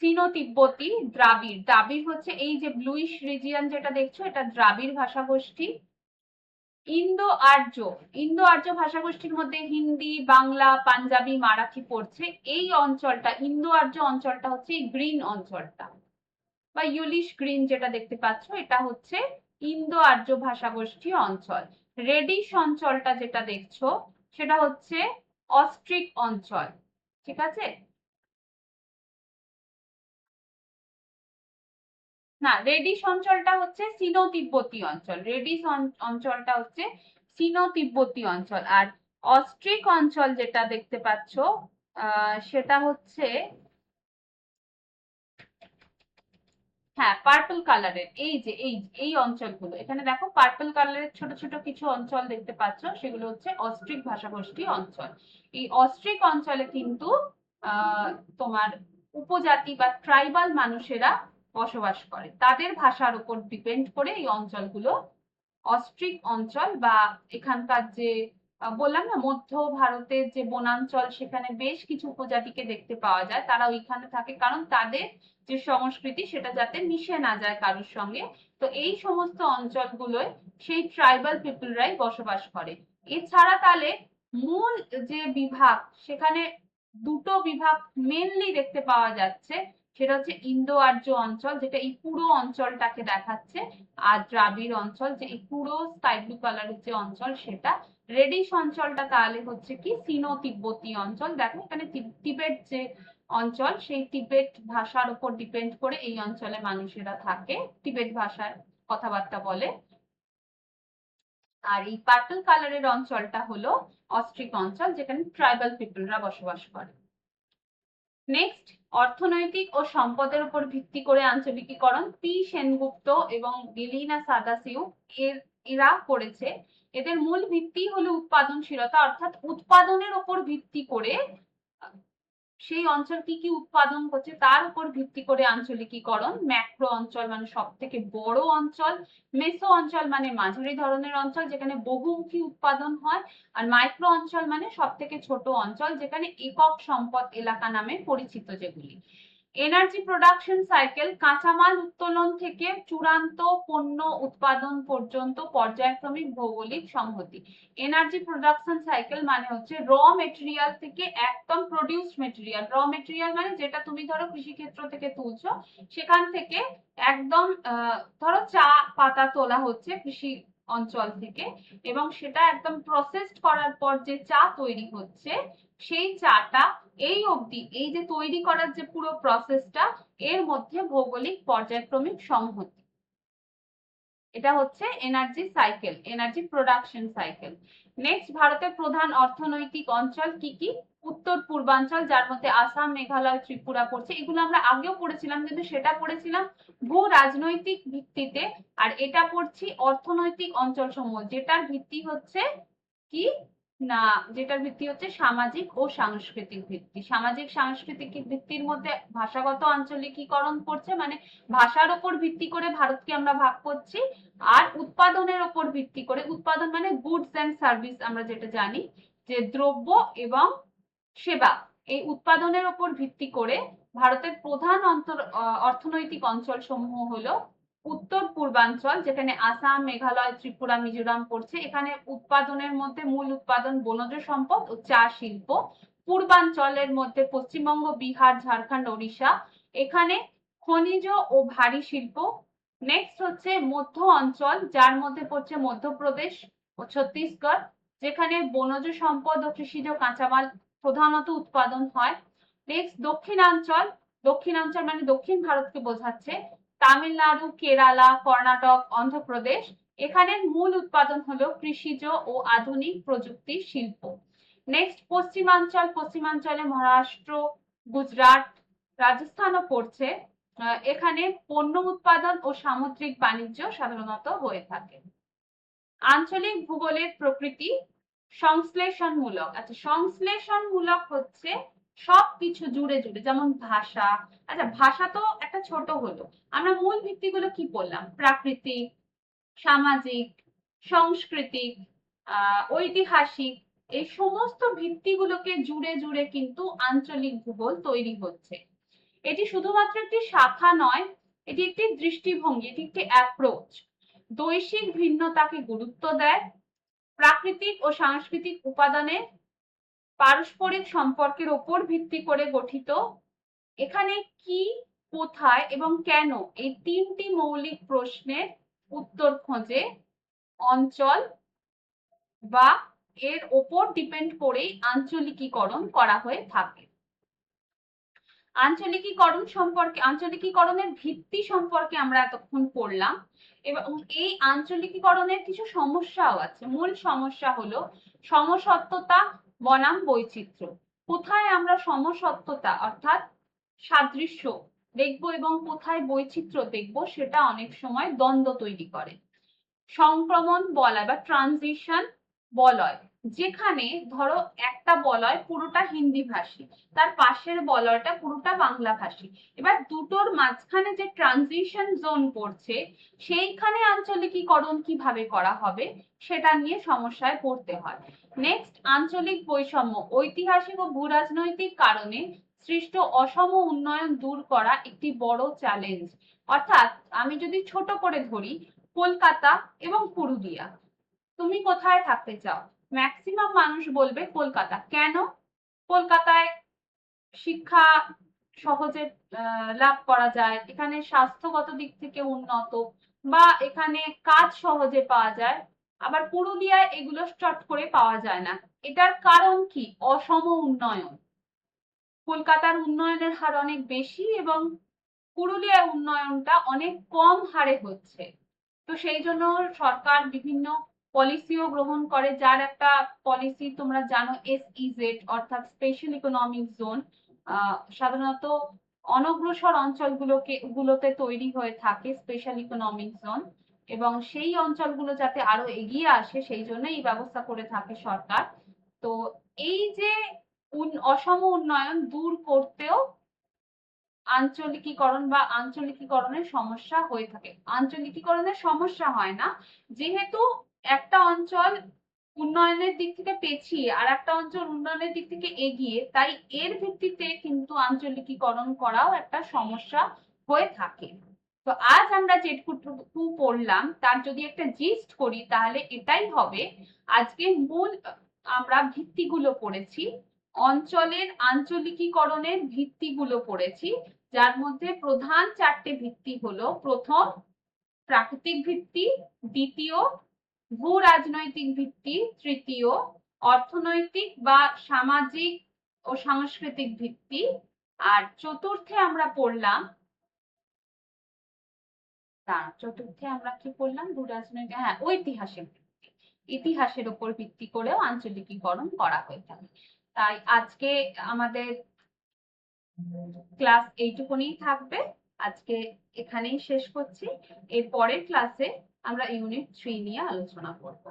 সিনো তিব্বতী, দ্রাবিড়। দ্রাবিড় হচ্ছে এই যে ব্লুইশ রিজিয়ন যেটা দেখছো, এটা দ্রাবিড় ভাষাগোষ্ঠী। ইন্দো আর্য, ইন্দো আর্য ভাষাগোষ্ঠীর মধ্যে হিন্দি, বাংলা, পাঞ্জাবি, মারাঠি পড়ছে। এই অঞ্চলটা, ইন্দো আর্য অঞ্চলটা হচ্ছে গ্রিন অঞ্চলটা বা ইউলিশ গ্রিন যেটা দেখতে পাচ্ছ, এটা হচ্ছে ইন্দো আর্য ভাষাগোষ্ঠী অঞ্চল। রেডিশ অঞ্চলটা যেটা দেখছো সেটা হচ্ছে অস্ট্রিক অঞ্চল। ঠিক আছে? না, রেডিশ অঞ্চলটা হচ্ছে সিনো তিব্বতী অঞ্চল। রেডিশ অঞ্চলটা হচ্ছে সিনো তিব্বতী অঞ্চল। আর অস্ট্রিক অঞ্চল যেটা দেখতে পাচ্ছ সেটা হচ্ছে, হ্যাঁ, পার্পল কালারের। এই যে এই অঞ্চলগুলো, এখানে দেখো পার্পল কালারের ছোট ছোট কিছু অঞ্চল দেখতে পাচ্ছ, সেগুলো হচ্ছে অস্ট্রিক ভাষাগোষ্ঠী অঞ্চল। এই অস্ট্রিক অঞ্চলে কিন্তু আহ তোমার উপজাতি বা ট্রাইবাল মানুষেরা বসবাস করে। তাদের ভাষার উপর ডিপেন্ড করে এই অঞ্চলগুলো অস্ট্রিক অঞ্চল। বা এখানকার যে বললাম না, মধ্য ভারতের যে বনাঞ্চল, সেখানে বেশ কিছু উপজাতিকে দেখতে পাওয়া যায়। তারা ওইখানে থাকে কারণ তাদের যে সংস্কৃতি সেটা যাতে মিশে না যায় কারোর সঙ্গে। তো এই সমস্ত অঞ্চলগুলোয় সেই ট্রাইবাল পিপলরাই বসবাস করে। এছাড়া তাহলে মূল যে বিভাগ, সেখানে দুটো বিভাগ মেনলি দেখতে পাওয়া যাচ্ছে। সেটা হচ্ছে ইন্দো আর্য অঞ্চল, যেটা এই পুরো অঞ্চলটাকে দেখাচ্ছে। আর দ্রাবিড় অঞ্চল, যে এই পুরো স্কাই ব্লু কালারের যে অঞ্চল সেটা। রেডিশ অঞ্চলটা তাহলে হচ্ছে কি সিনো তিব্বতী অঞ্চল। দেখো এখানে তিবেট যে অঞ্চল, সেই তিবেট ভাষার উপর ডিপেন্ড করে এই অঞ্চলে মানুষেরা থাকে, তিবেট ভাষায় কথাবার্তা বলে। আর এই পার্পল কালারের অঞ্চলটা হলো অস্ট্রিক অঞ্চল, যেখানে ট্রাইবাল পিপলরা বসবাস করে। নেক্সট, অর্থনৈতিক ও সম্পদের উপর ভিত্তি করে আঞ্চলিকীকরণ পি সেনগুপ্ত এবং বিলিনা সাদাসিউ এরা করেছে। এদের মূল ভিত্তি হলো উৎপাদনশীলতা, অর্থাৎ উৎপাদনের উপর ভিত্তি করে সেই অঞ্চল কি কি উৎপাদন করছে তার উপর ভিত্তি করে আঞ্চলিকীকরণ। ম্যাক্রো অঞ্চল মানে সব থেকে বড় অঞ্চল, মেসো অঞ্চল মানে মাঝারি ধরনের অঞ্চল যেখানে বহুমুখী উৎপাদন হয়, আর মাইক্রো অঞ্চল মানে সব থেকে ছোট অঞ্চল যেখানে একক সম্পদ এলাকা নামে পরিচিত যেগুলি। এনার্জি প্রোডাকশন সাইকেল, কাঁচামাল উত্তোলন থেকে চূড়ান্ত পণ্য উৎপাদন পর্যন্ত পর্যায়ক্রমিক ভৌগোলিক সংহতি। এনার্জি প্রোডাকশন সাইকেল মানে হচ্ছে র মেটেরিয়াল থেকে একদম প্রডিউসড মেটেরিয়াল। র মেটেরিয়াল মানে যেটা তুমি ধরো কৃষিক্ষেত্র থেকে তুলছো, সেখান থেকে একদম ধরো চা পাতা তোলা হচ্ছে কৃষি অঞ্চল থেকে, এবং সেটা একদম প্রসেসড করার পর যে চা তৈরি হচ্ছে, সেই চাটা এই অবধি, এই যে তৈরি করার যে পুরো প্রসেসটা, এর মধ্যে ভৌগোলিক পর্যায়ক্রমিক সংহতি। এটা হচ্ছে energy cycle, energy production cycle. Next, ভারতের প্রধান অর্থনৈতিক অঞ্চল কি কি? উত্তর পূর্বাঞ্চল, যার মধ্যে আসাম, মেঘালয়, ত্রিপুরা পড়ছে। এগুলো আমরা আগেও পড়েছিলাম, কিন্তু সেটা পড়েছিলাম ভূ রাজনৈতিক ভিত্তিতে, আর এটা পড়ছি অর্থনৈতিক অঞ্চল সমূহ, যেটার ভিত্তি হচ্ছে কি না, যেটার ভিত্তি হচ্ছে সামাজিক ও সাংস্কৃতিক ভিত্তি। সামাজিক সাংস্কৃতিক ভিত্তির মধ্যে ভাষাগত আঞ্চলিকীকরণ পড়ছে, মানে ভাষার উপর ভিত্তি করে ভারতকে আমরা ভাগ করছি। আর উৎপাদনের উপর ভিত্তি করে, উৎপাদন মানে গুডস এন্ড সার্ভিস, আমরা যেটা জানি যে দ্রব্য এবং সেবা, এই উৎপাদনের উপর ভিত্তি করে ভারতের প্রধান অর্থনৈতিক অঞ্চল সমূহ হলো উত্তর পূর্বাঞ্চল, যেখানে আসাম, মেঘালয়, ত্রিপুরা, মিজোরাম পড়ছে। এখানে উৎপাদনের মধ্যে মূল উৎপাদন বনজ সম্পদ ও চা শিল্প। পূর্বাঞ্চলের মধ্যে পশ্চিমবঙ্গ, বিহার, ঝাড়খণ্ড, ওড়িশা, এখানে খনিজ ও ভারী শিল্প। নেক্সট হচ্ছে মধ্য অঞ্চল, যার মধ্যে পড়ছে মধ্যপ্রদেশ ও ছত্তিশগড়, যেখানে বনজ সম্পদ ও কৃষিজ কাঁচামাল প্রধানত উৎপাদন হয়। নেক্সট দক্ষিণাঞ্চল, দক্ষিণাঞ্চল মানে দক্ষিণ ভারতকে বোঝাচ্ছে, তামিলনাড়ু, কেরালা, কর্ণাটক, অন্ধ্রপ্রদেশ, এখানের মূল উৎপাদন হলো কৃষিজ ও আধুনিক প্রযুক্তির শিল্প। নেক্সট পশ্চিমাঞ্চল, পশ্চিমাঞ্চলে মহারাষ্ট্র, গুজরাট, রাজস্থানও পড়ছে। এখানে পণ্য উৎপাদন ও সামুদ্রিক বাণিজ্য সাধারণত হয়ে থাকে। আঞ্চলিক ভূগোলের প্রকৃতি সংশ্লেষণমূলক। আচ্ছা, সংশ্লেষণমূলক হচ্ছে সবকিছু জুড়ে জুড়ে, যেমন ভাষা। আচ্ছা, ভাষা তো একটা ছোট হলো, আমরা মূল ভিত্তিগুলো কি বললাম? প্রাকৃতিক, সামাজিক, সাংস্কৃতিক, ঐতিহাসিক, এই সমস্ত ভিত্তিগুলোকে জুড়ে জুড়ে কিন্তু আঞ্চলিক ভূগোল তৈরি হচ্ছে। এটি শুধুমাত্র একটি শাখা নয়, এটি একটি দৃষ্টিভঙ্গি, এটি একটি অ্যাপ্রোচ। বৈশ্বিক ভিন্নতাকে গুরুত্ব দেয়, প্রাকৃতিক ও সাংস্কৃতিক উপাদানের পারস্পরিক সম্পর্কের উপর ভিত্তি করে গঠিত। এখানে কি, কোথায় এবং কেন, এই তিনটি মৌলিক প্রশ্নের উত্তর খোঁজে অঞ্চল বা এর ওপর ডিপেন্ড করেই আঞ্চলিকীকরণ করা হয়ে থাকে। আঞ্চলিকীকরণ সম্পর্কে, আঞ্চলিকীকরণের ভিত্তি সম্পর্কে আমরা এতক্ষণ পড়লাম, এবং এই আঞ্চলিকীকরণের কিছু সমস্যাও আছে। মূল সমস্যা হলো সমসত্বতা বনাম বৈচিত্র্য। কোথায় আমরা সমসত্বতা অর্থাৎ সাদৃশ্য দেখব এবং কোথায় বৈচিত্র্য দেখব, সেটা অনেক সময় দ্বন্দ্ব তৈরি করে। সংক্রমণ বলয় বা ট্রানজিশন বলয়, যেখানে ধরো একটা বলয় পুরোটা হিন্দি ভাষী, তার পাশের বলয়টা পুরোটা বাংলা ভাষী, এবার দুটোর মাঝখানে যে ট্রানজিশন জোন পড়ছে, সেইখানে আঞ্চলিকীকরণ কিভাবে করা হবে সেটা নিয়ে সমস্যায় পড়তে হয়। নেক্সট, আঞ্চলিক বৈষম্য, ঐতিহাসিক ও ভূরাজনৈতিক কারণে সৃষ্ট অসম উন্নয়ন দূর করা একটি বড় চ্যালেঞ্জ। অর্থাৎ আমি যদি ছোট করে ধরি, কলকাতা এবং পুরুলিয়া, তুমি কোথায় থাকতে চাও? ম্যাক্সিমাম মানুষ বলবে কলকাতা। কেন? কলকাতায় শিক্ষা সহজে লাভ করা যায়, এখানে স্বাস্থ্যগত দিক থেকে উন্নত, বা এখানে কাজ সহজে পাওয়া যায়। আবার পুরুলিয়ায় এগুলো চট করে পাওয়া যায় না। এটার কারণ কি? অসম উন্নয়ন। কলকাতার উন্নয়নের হার অনেক বেশি এবং পুরুলিয়ার উন্নয়নটা অনেক কম হারে হচ্ছে। তো সেই জন্য সরকার বিভিন্ন পলিসিও গ্রহণ করে, যার একটা পলিসি তোমরা জানো, SEZ অর্থাৎ স্পেশাল ইকোনমিক জোন, সাধারণত অনগ্রসর অঞ্চলগুলোতে তৈরি হয়ে থাকে স্পেশাল ইকোনমিক জোন, এবং সেই অঞ্চলগুলো যাতে আরো এগিয়ে আসে সেই জন্য এই ব্যবস্থা করে থাকে সরকার। তো এই যে অসম উন্নয়ন দূর করতেও আঞ্চলিকীকরণ বা আঞ্চলিকীকরণের সমস্যা হয়ে থাকে। আঞ্চলিকীকরণের সমস্যা হয় না, যেহেতু একটা অঞ্চল উন্নয়নের দিক থেকে পেছিয়ে আর একটা অঞ্চল উন্নয়নের দিক থেকে এগিয়ে, তাই এর ভিত্তিতে কিন্তু আঞ্চলিকীকরণ করাও একটা সমস্যা হয়ে থাকে। তো আজ আমরা যেটুকু পড়লাম তার যদি একটা জিস্ট করি তাহলে এটাই হবে, আজকে মূল আমরা ভিত্তিগুলো পড়েছি, অঞ্চলের আঞ্চলিকীকরণের ভিত্তিগুলো পড়েছি, যার মধ্যে প্রধান চারটে ভিত্তি হলো: প্রথম প্রাকৃতিক ভিত্তি, দ্বিতীয় ভূ রাজনৈতিক ভিত্তি, তৃতীয় অর্থনৈতিক বা সামাজিক ও সাংস্কৃতিক ভিত্তি, আর চতুর্থে আমরা পড়লাম, চতুর্থে আমরা কি পড়লাম? ভূ রাজনৈতিক, হ্যাঁ, ঐতিহাসিক ভিত্তি। ইতিহাসের উপর ভিত্তি করেও আঞ্চলিকীকরণ করা হয়ে থাকে। তাই আজকে আমাদের ক্লাস এইটুকুনি থাকবে, আজকে এখানেই শেষ করছি। এর পরের ক্লাসে আমরা ইউনিট 3 নিয়ে আলোচনা করব।